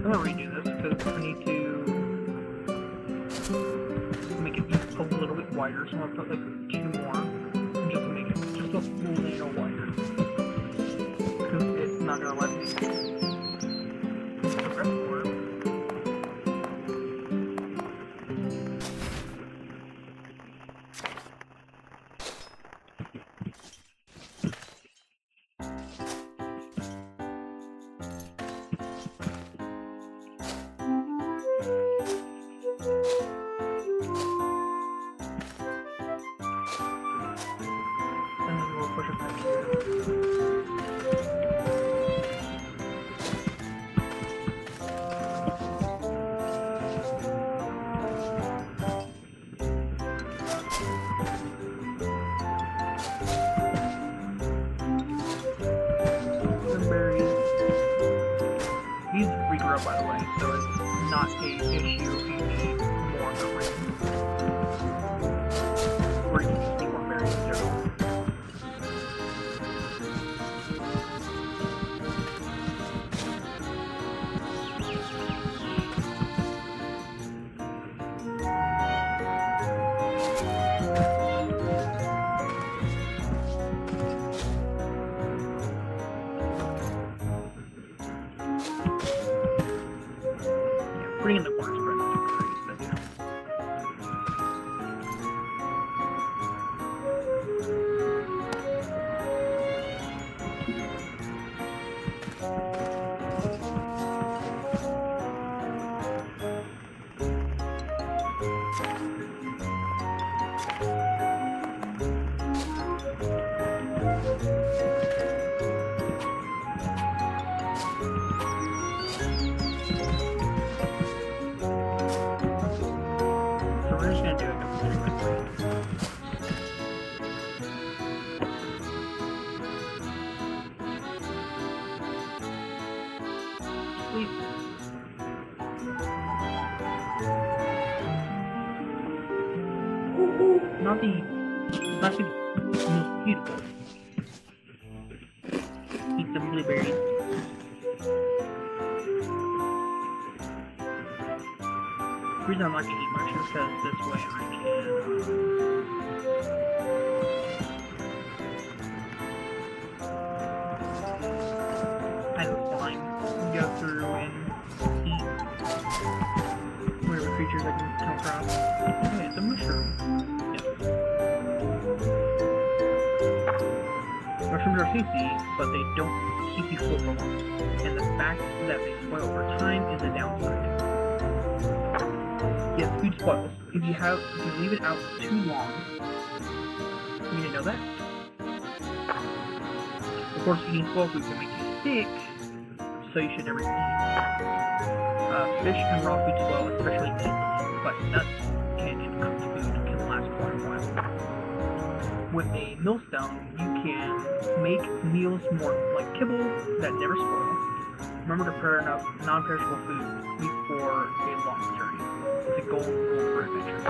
I'm gonna redo this because I need to make it just a little bit wider, so I'm gonna put like 2 more just to make it just a little wider. Because it's not gonna let me progress forward. And then we'll push it back here. These regrow, by the way, so it's not a issue if you need more cream. Or you can just need more berries in general. Putting in the corner spread not too great, but you know. We're just gonna do it pretty quickly. Sleep. Not the most beautiful. Eat some blueberries. The reason I'm not gonna eat much is because this way I can have the slime go through and eat whatever creatures I can come across. Okay, it's a mushroom. Yep. Mushrooms are tasty, but they don't keep you full for long. And the fact that they spoil over time is a downside. Yes, food spoils. If you leave it out too long, you didn't know that? Of course, eating spoiled food can make you sick, so you should never eat. Fish and raw food spoil especially easily, but nuts and cooked food can last quite a while. With a millstone, you can make meals more like kibble that never spoil. Remember to prepare enough non-perishable food before a long journey. It's a golden rule for adventure.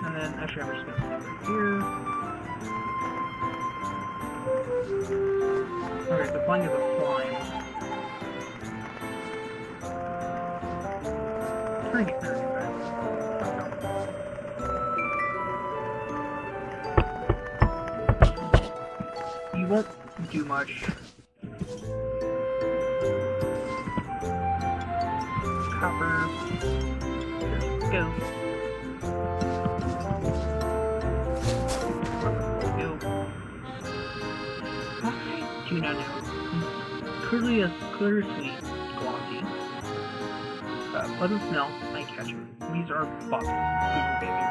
And then actually I'm just gonna put it right here. Okay, so flying is a slime. Trying to get there back. You won't do much. Copper. There we go. clearly a clear, sweet, glossy. Pleasant smell, eye catcher. These are bugs. Google baby.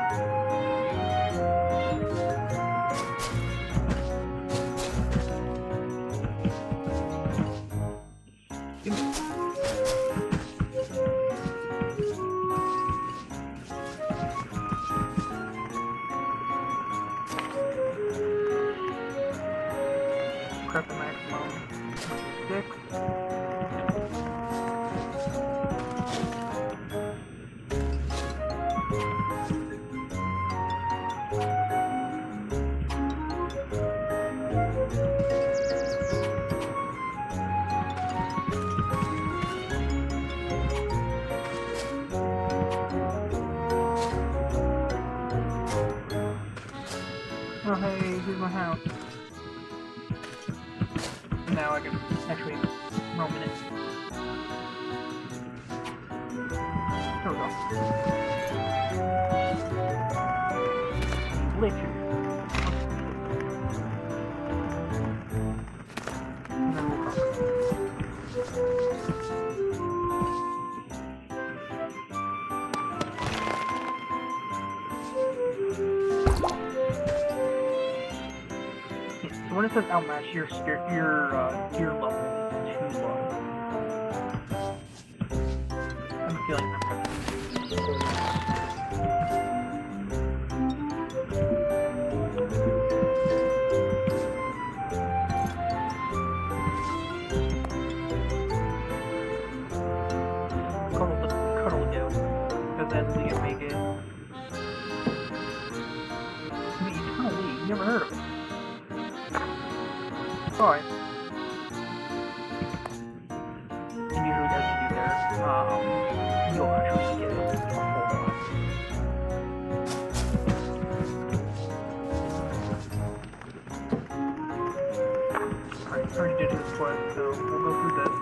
Prep the maximum. 6. Oh hey, here's my house. Now I can actually roam in it. There we go. Glitches. And then we'll cover it. When it says outmatch, your gear level is too low. I'm feeling that. Cuddle do, because then we can make it. The Eternal League, never heard of it. Alright. And usually as you do there, you'll actually get it a whole lot. Alright, already did this twice, so we'll go through this.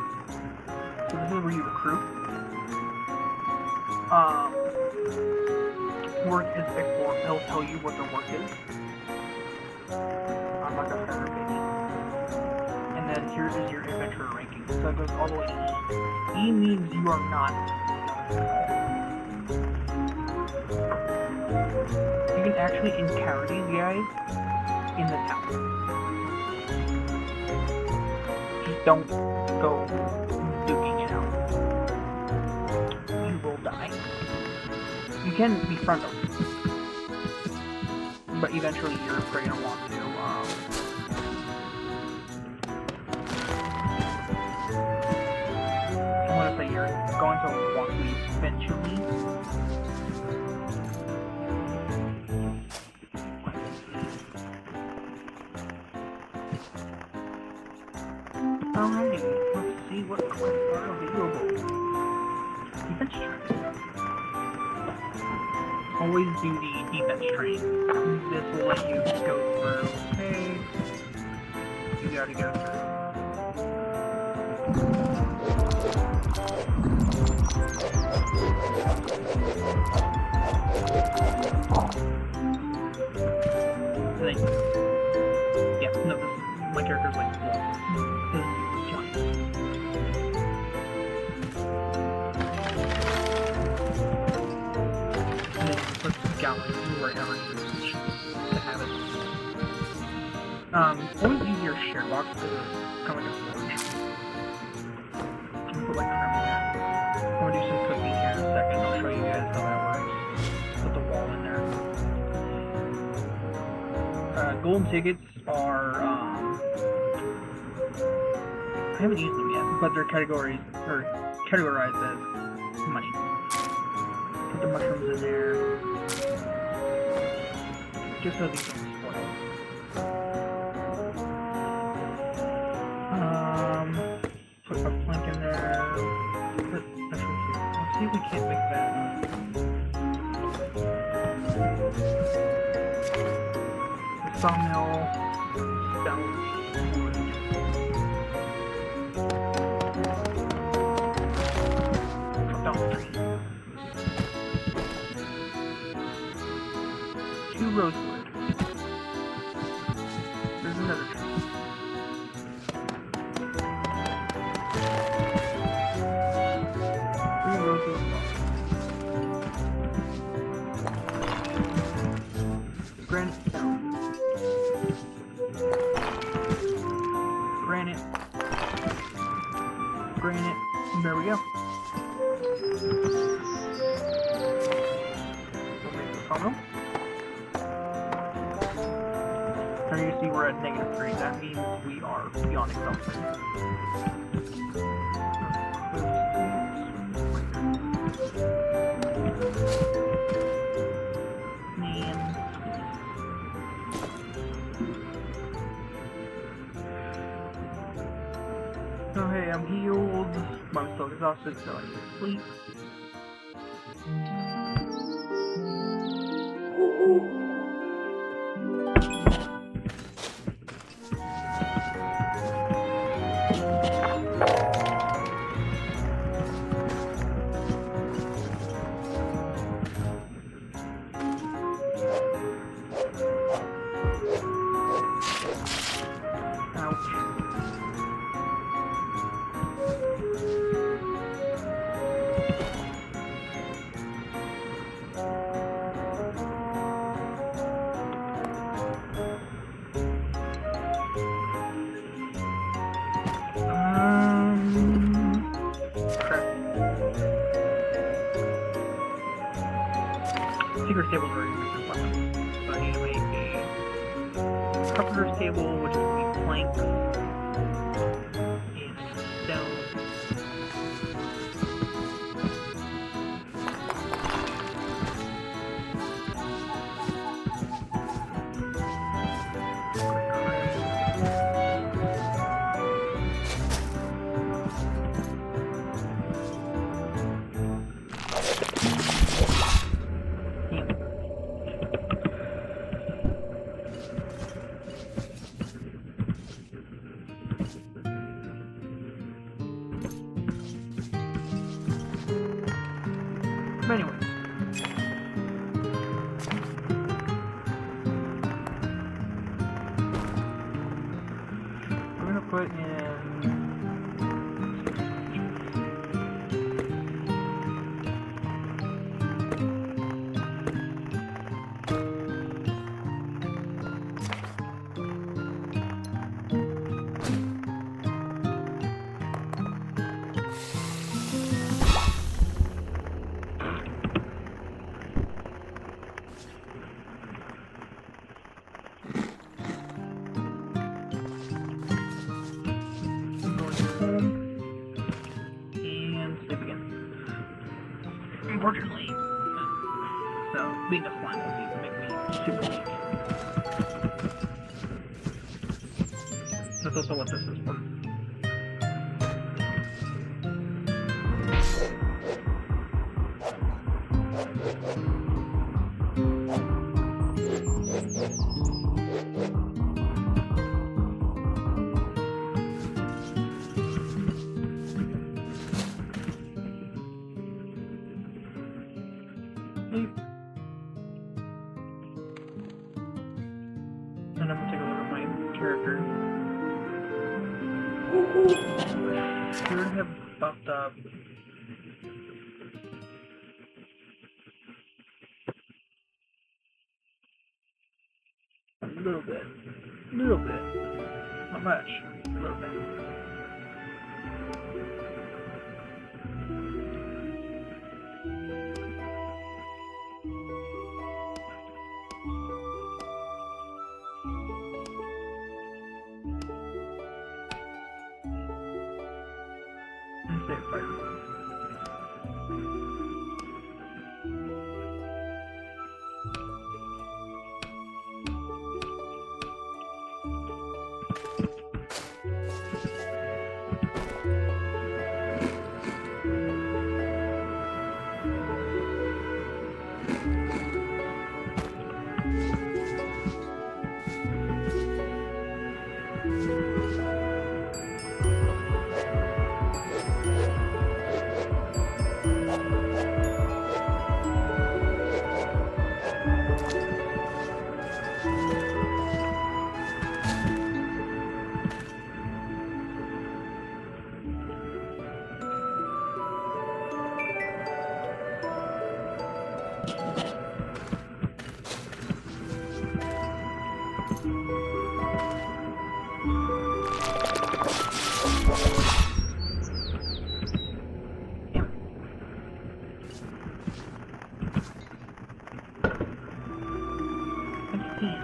So this is where you recruit. Work is explore. It'll tell you what the work is. I'm not gonna start repeating. And then here is your adventure ranking. So it goes all the way to E. E means you are not. You can actually encounter these guys in the town. Just don't go duking it out. You will die. You can befriend them, but eventually you're probably gonna want to. You're going to want to eventually. Alrighty, let's see what quests are available. Defense train. Always do the defense train. This will let you go through. Hey, you gotta go through. Like, yeah, no, this, my character's like, well, this is giant. And then let's gallon wherever you wish to have it. Always use your share box to come like a forge. Put like creme in there. I'm gonna do some cooking here in a second. I'll show you guys how that works. Put the wall in there. Golden tickets are, I haven't used them yet, but they're categorized as money. Put the mushrooms in there, just so these don't spoil. Put a plank in there. Let's see if we can't make that. Sawmill, stone, wood. Drop down the tree. 2 rosewood. There's another tree. we go. We'll make the funnel. And you see we're at -3. That means we are beyond exhausted. Oh hey, I'm healed, but I'm still exhausted, so I need to sleep. Secret tables are in different weapons. So I need to make a carpenter's table, which is going to be planks and stone. But anyways, I'm gonna put in unfortunately, so being a slime will make me super weak. That's also what this is for. And I'm gonna take a look at my character. Should have buffed up a little bit, not much, a little bit. can.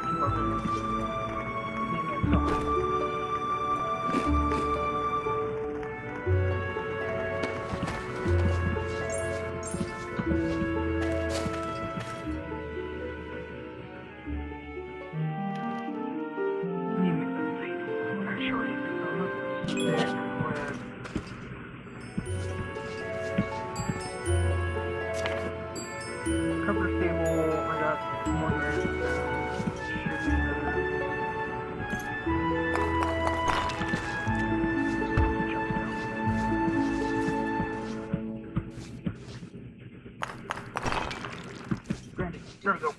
Keep our business. Maybe it's something. Cover stable, I got one minute. Should be Grandy, there we go.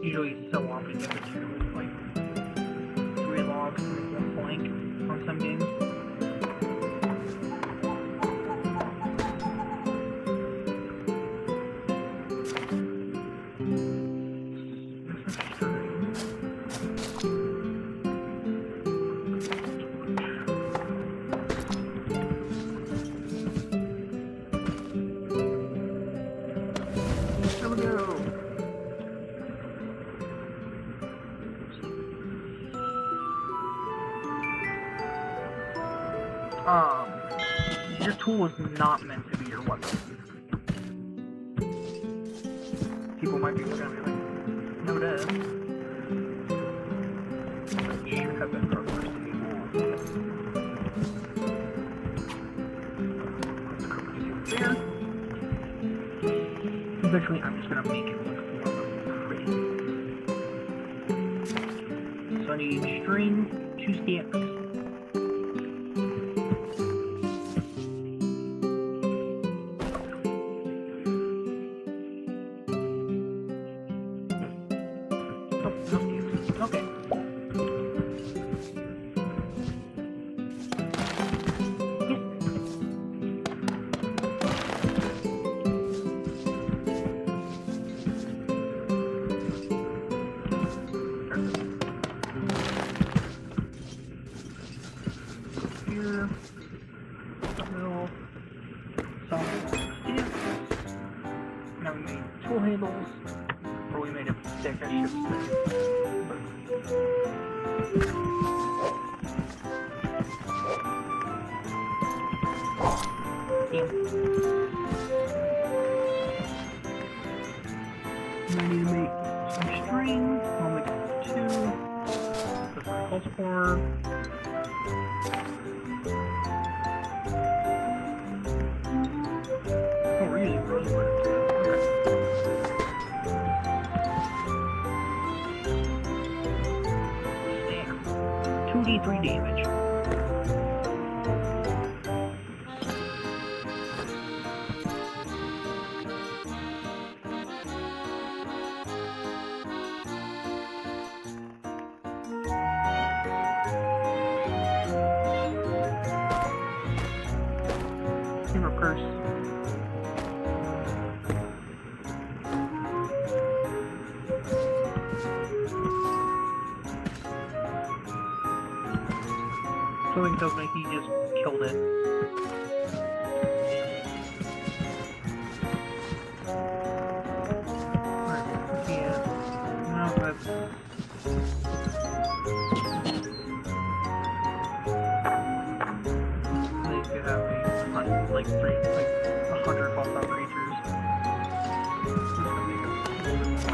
Usually so often you have to do like 3 logs to make 1 blank on some games. There we go. Your tool is not meant to be your weapon. People might be looking at me like, no, it is. It should have been our first there. Eventually, I'm just gonna make it look more pretty. So I need string, 2 sticks. Okay. Here. Middle. Now we made tool handles. Or we made a stick, I should say. I need to make some string. I'll make 2. That's what it calls for. Oh, we're using rosewood. Okay. 2d3 damage. Purse. Something tells me he just killed it. Alright, yeah. No, that's... I think you have a like 100 hostile creatures. Just gonna make it a little bit more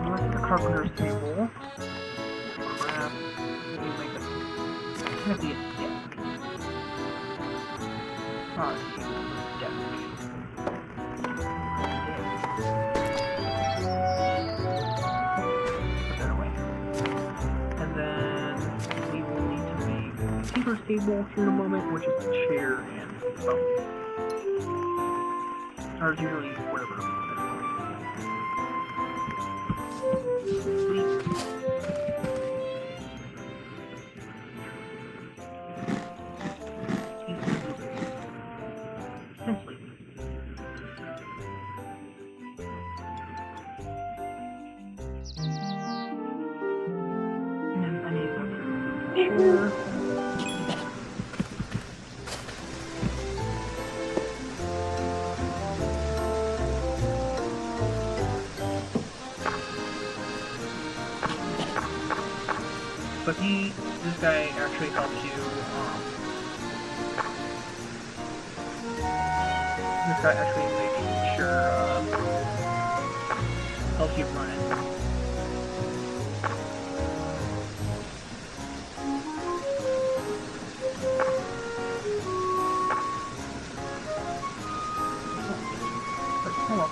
we're at the carpenter's table. Crap. We make it. It's gonna be a deck. Deck. Put that away. And then tinker's table here in a moment, which is a chair and phone. Or usually whatever. Sleep. And sleep. And I need that chair. But this guy actually helps you, this guy actually makes sure, helps you run it. Hello.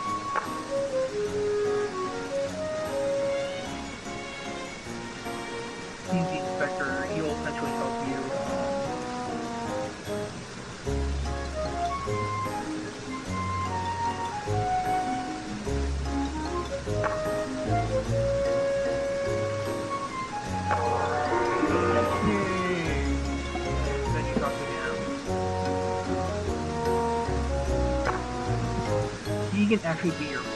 He's the inspector. He'll essentially help you. Yay! Then you talk to him. He can actually be your first.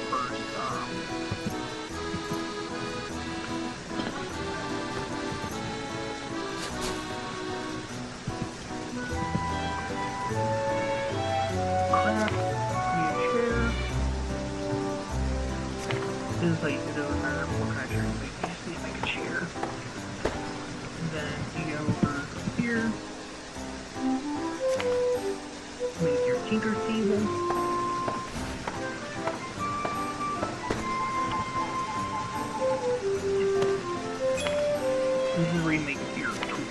This is like, it doesn't matter what kind of chair you make, you just need to make a chair. And then you go over here, make your tinker table. This is where you make your tool.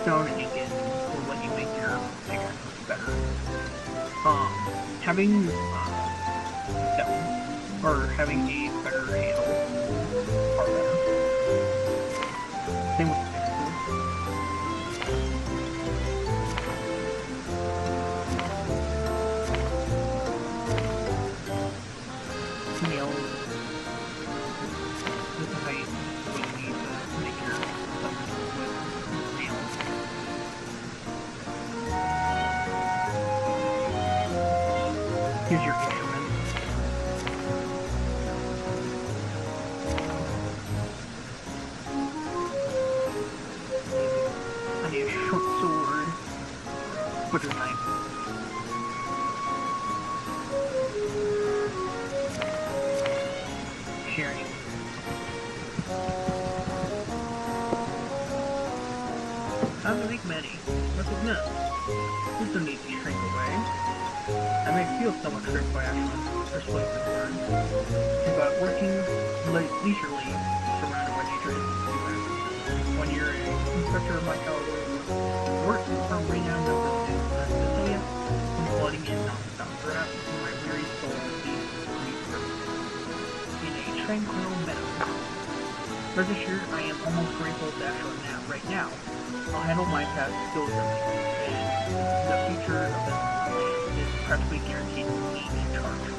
Stone and ink will let you make your pickaxe better. Having stone, or having a better handle, far better. Same with pickaxes. Nails. This is how you need to make your something with nails. Here's your instrument. I need a short sword. Butcher knife. Sharing. How to make many? What's with this? This don't need to shrink away. I may feel somewhat tricked by actually persuasive words, but working leisurely, surrounded by nature is stupid. When you're an inspector of my caliber, work from renowned numbers in Sicilia, from flooding in non-stop, perhaps my weary soul leaves the grief in a tranquil meadow. Rest assured, I am almost grateful to actually nap right now. I'll handle my task diligently, and the future of this is practically guaranteed to be in charge.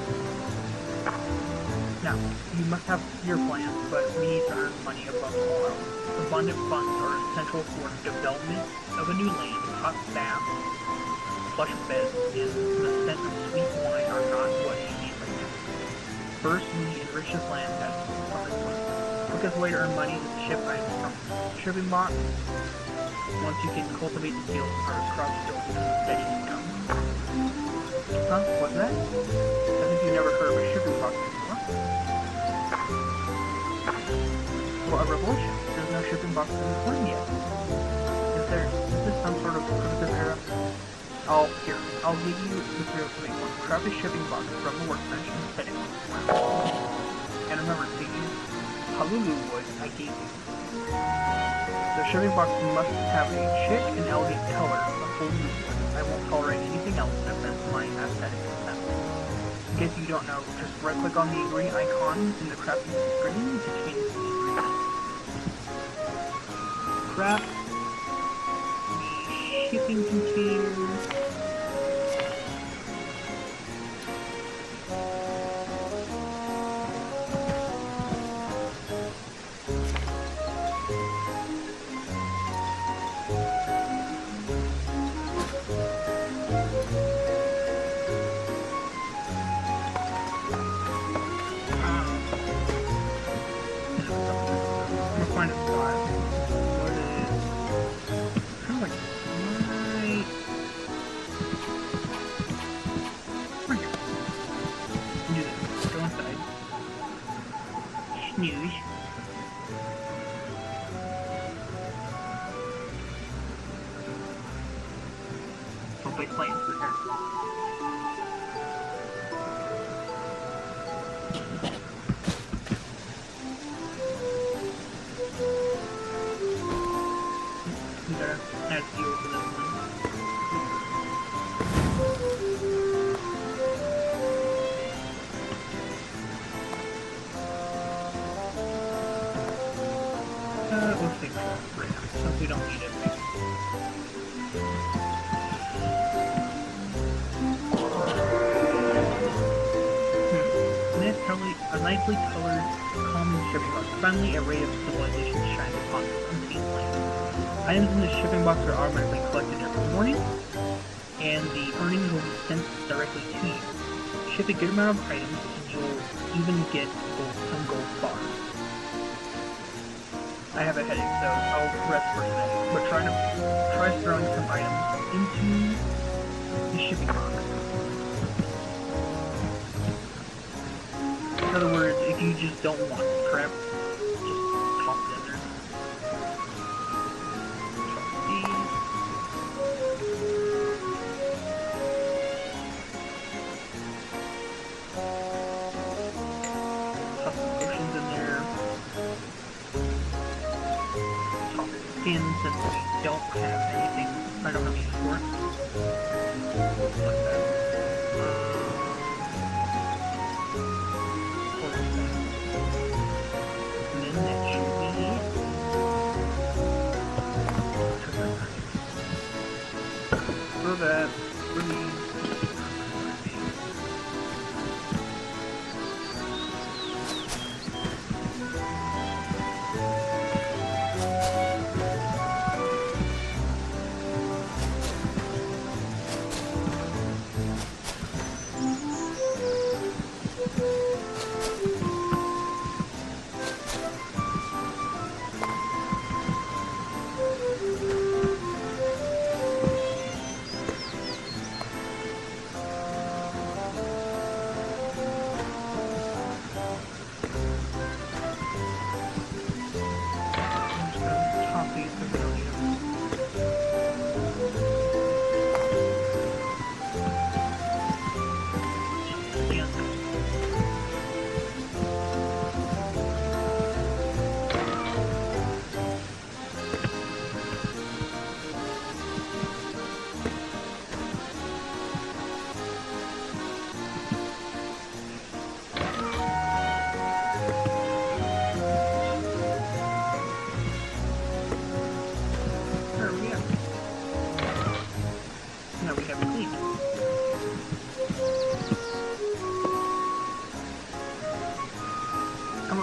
Now, you must have your plans, but we need to earn money above all else. Abundant funds are essential for the development of a new land. Hot baths, plush beds, and the scent of sweet wine are not what you need right now. First, we enrich this land as permanently. Quickest way to earn money is to ship items from shipping box. Once you can cultivate the fields, our crops don't steady income. Huh? What's that? As if you never heard of a shipping box before. Well, a revolution. There's no shipping box in the plane yet. Is this some sort of primitive era? I'll give you materials to make one. Craft a shipping box from the workbench and set it on the ground. And remember to use Halulu wood I gave you. The shipping box must have a chic and elegant color of Halulu wood. I won't tolerate anything else that offends my aesthetic sense. In case you don't know, just right-click on the ingredient icon in the crafting screen to change the ingredients. trap. Shipping container. Find a spot. What is kind of like right here. Do this. Go inside. Snooze. Don't play plans for her. Add fuel for this one. We'll fix that for now, since we don't need it. A nicely colored common shipping box. Finally, a ray of civilization shines upon this unseen land. Items in the shipping box are automatically collected every morning, and the earnings will be sent directly to you. Ship a good amount of items, and you'll even get some gold bars. I have a headache, so I'll rest for today. But try throwing some items into the shipping box. In other words, if you just don't want crap, just toss it in there. Toss these. Toss some potions in there. Toss skins since we don't have anything. I don't have use for it. Like that. That really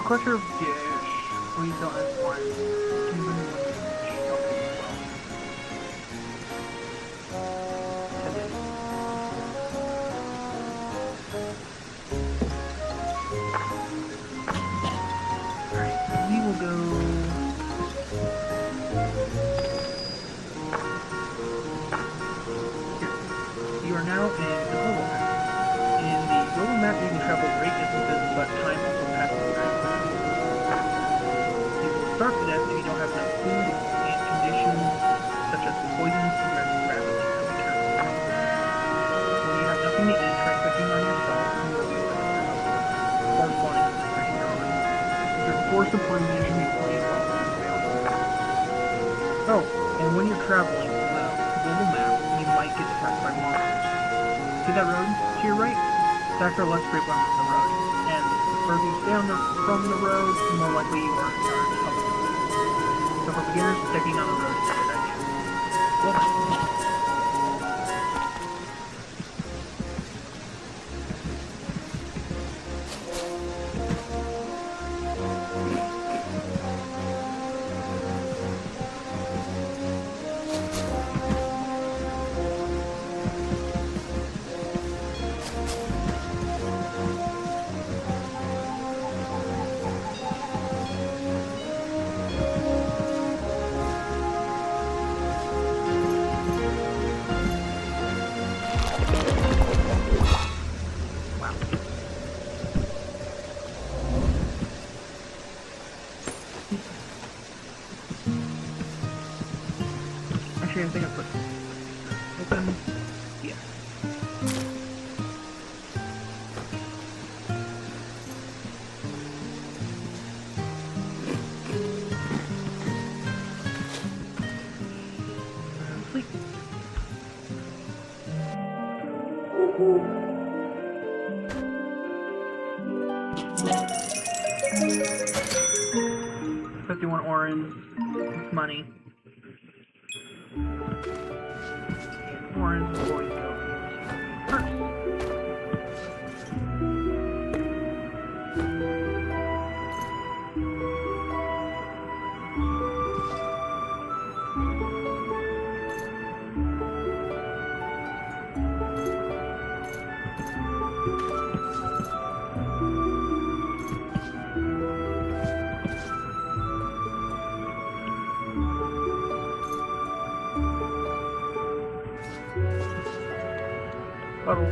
Crusher of dish. We don't have one. Can bring one dish. Okay, well. Alright, we will go. Here. You are now in the global map. In the global map, you can travel great distances, but time also passes fast. Start with that if you don't have enough food and conditions such as poisons progress rapidly every turn. When you have nothing to eat, try cooking on yourself and you'll be able to or spawning in the second you're on. If you're forced to poison, there should be plenty of options available. Oh, and when you're traveling on the global map, you might get attacked by monsters. See that road to your right? That's our less frequent on the road. And the further you stay from the road, the more likely you are to encounter trouble. So for beginners, sticking on the road is a good idea. Well done. Actually, I think I put open. Yeah. Sleep. $51 orange. It's money. Orange is going to go first. Bubble.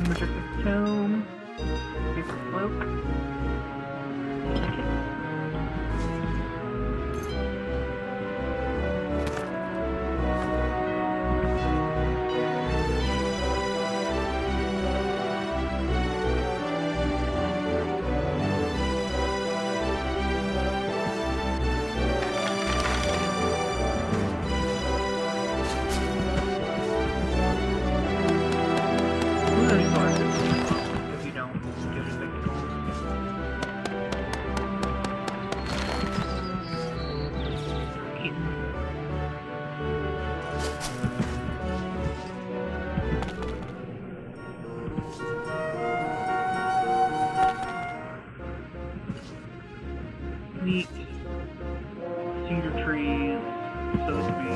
Majestic Tome, Paper Cloak. If you don't do anything. Neat. Cedar trees. So it would be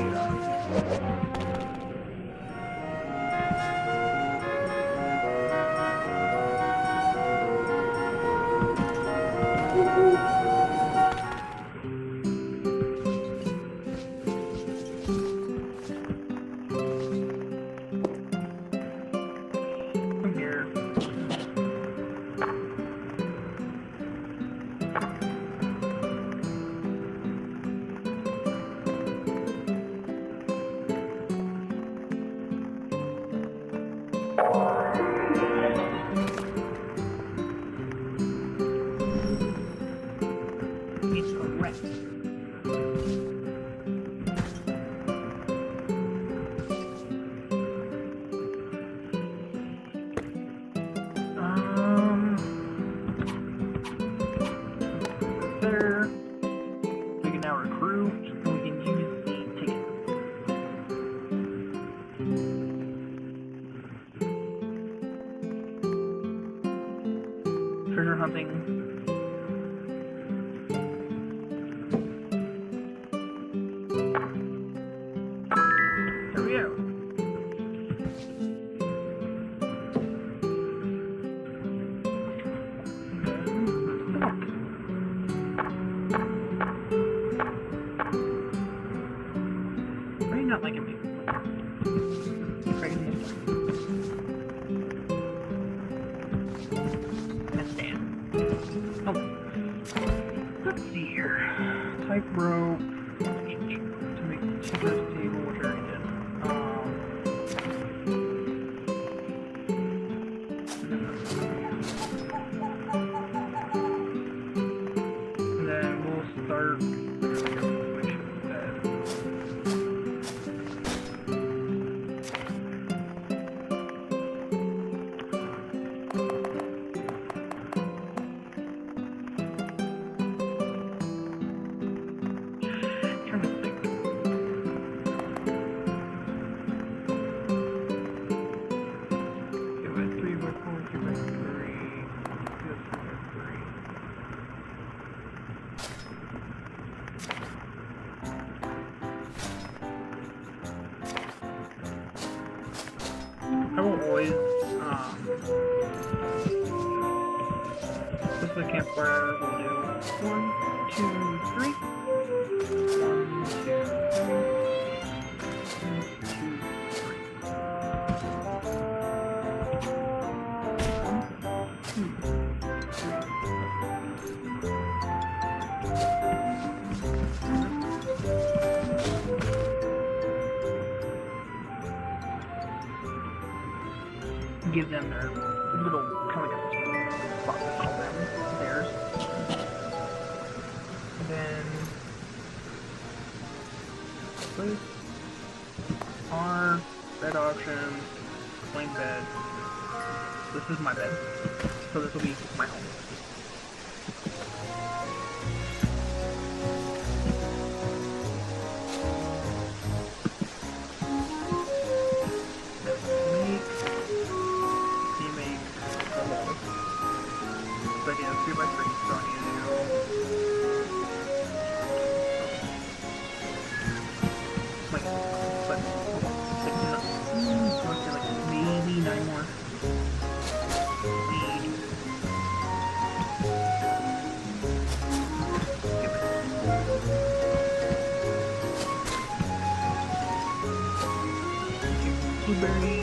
from here. something. There we go. Why are you not liking me? Crazy. Oh, let's see here. Type rope to make teacher's table, which I already did. And then we'll start switching bed. I will always, this is a campfire, we'll do 1, 2, 3. 1, 2, 3. 1, 2, 3. Give them their little, kind of like a spot to call them theirs. And then place our bed options, plain bed. This is my bed, so this will be my home. So I do 3 by 3, so I need to do like, but like maybe 9 more. Blueberry.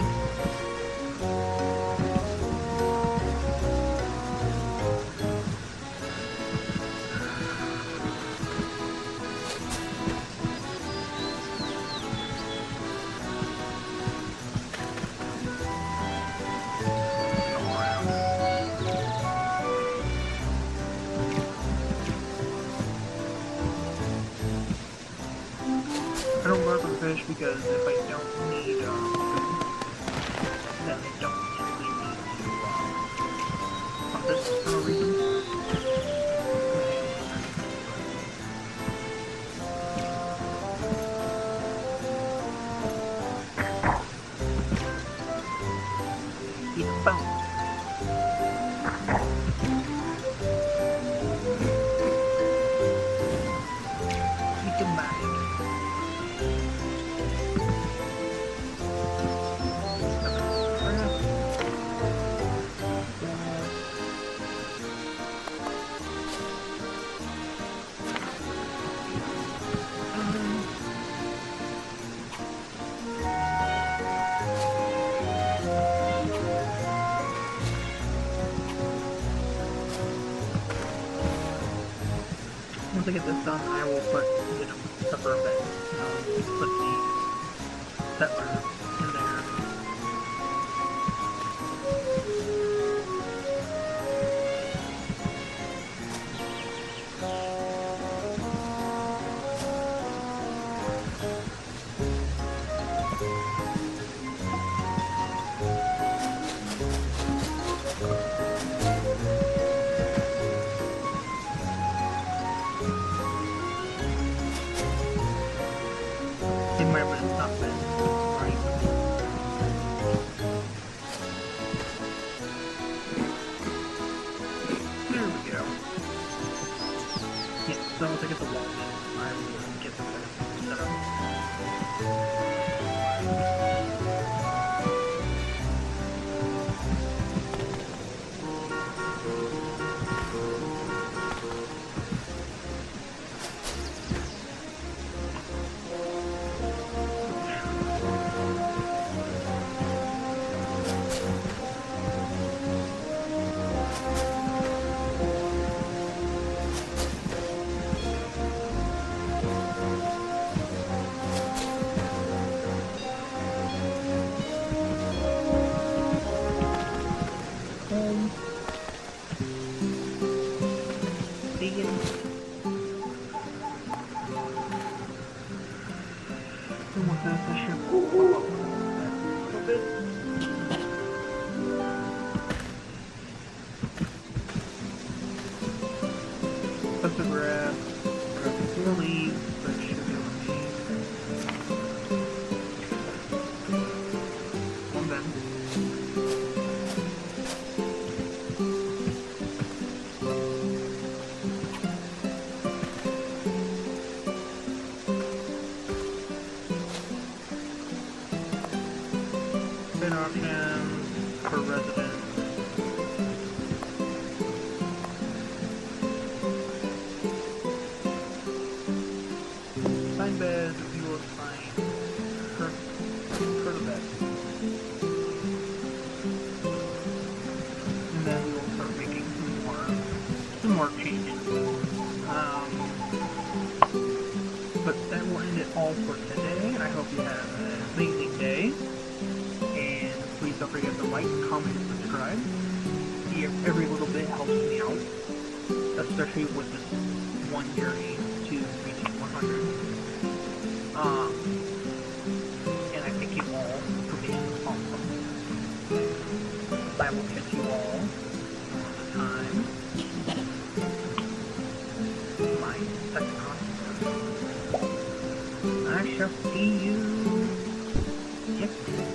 I don't work on fish because if I don't need food, then I don't really need to hunt this for no reason. Yeah, boom. Keep in mind. Once I get this done, I will put, the burn bed, put the settler in there. In my room, not bed, right? this should pop up a little bit. Let's grab the leaves, but it should be able to be one bend. Bed options for residents. Sign bed, you will sign for the bed. And then we will start making some more changes. But that will end it all for today. I hope you have an amazing day. And please don't forget to like, comment, and subscribe. Every little bit helps me out, especially with this one journey to reaching 100. And I thank you all for being awesome. I will catch you all on the time. My second on. I shall see you next time.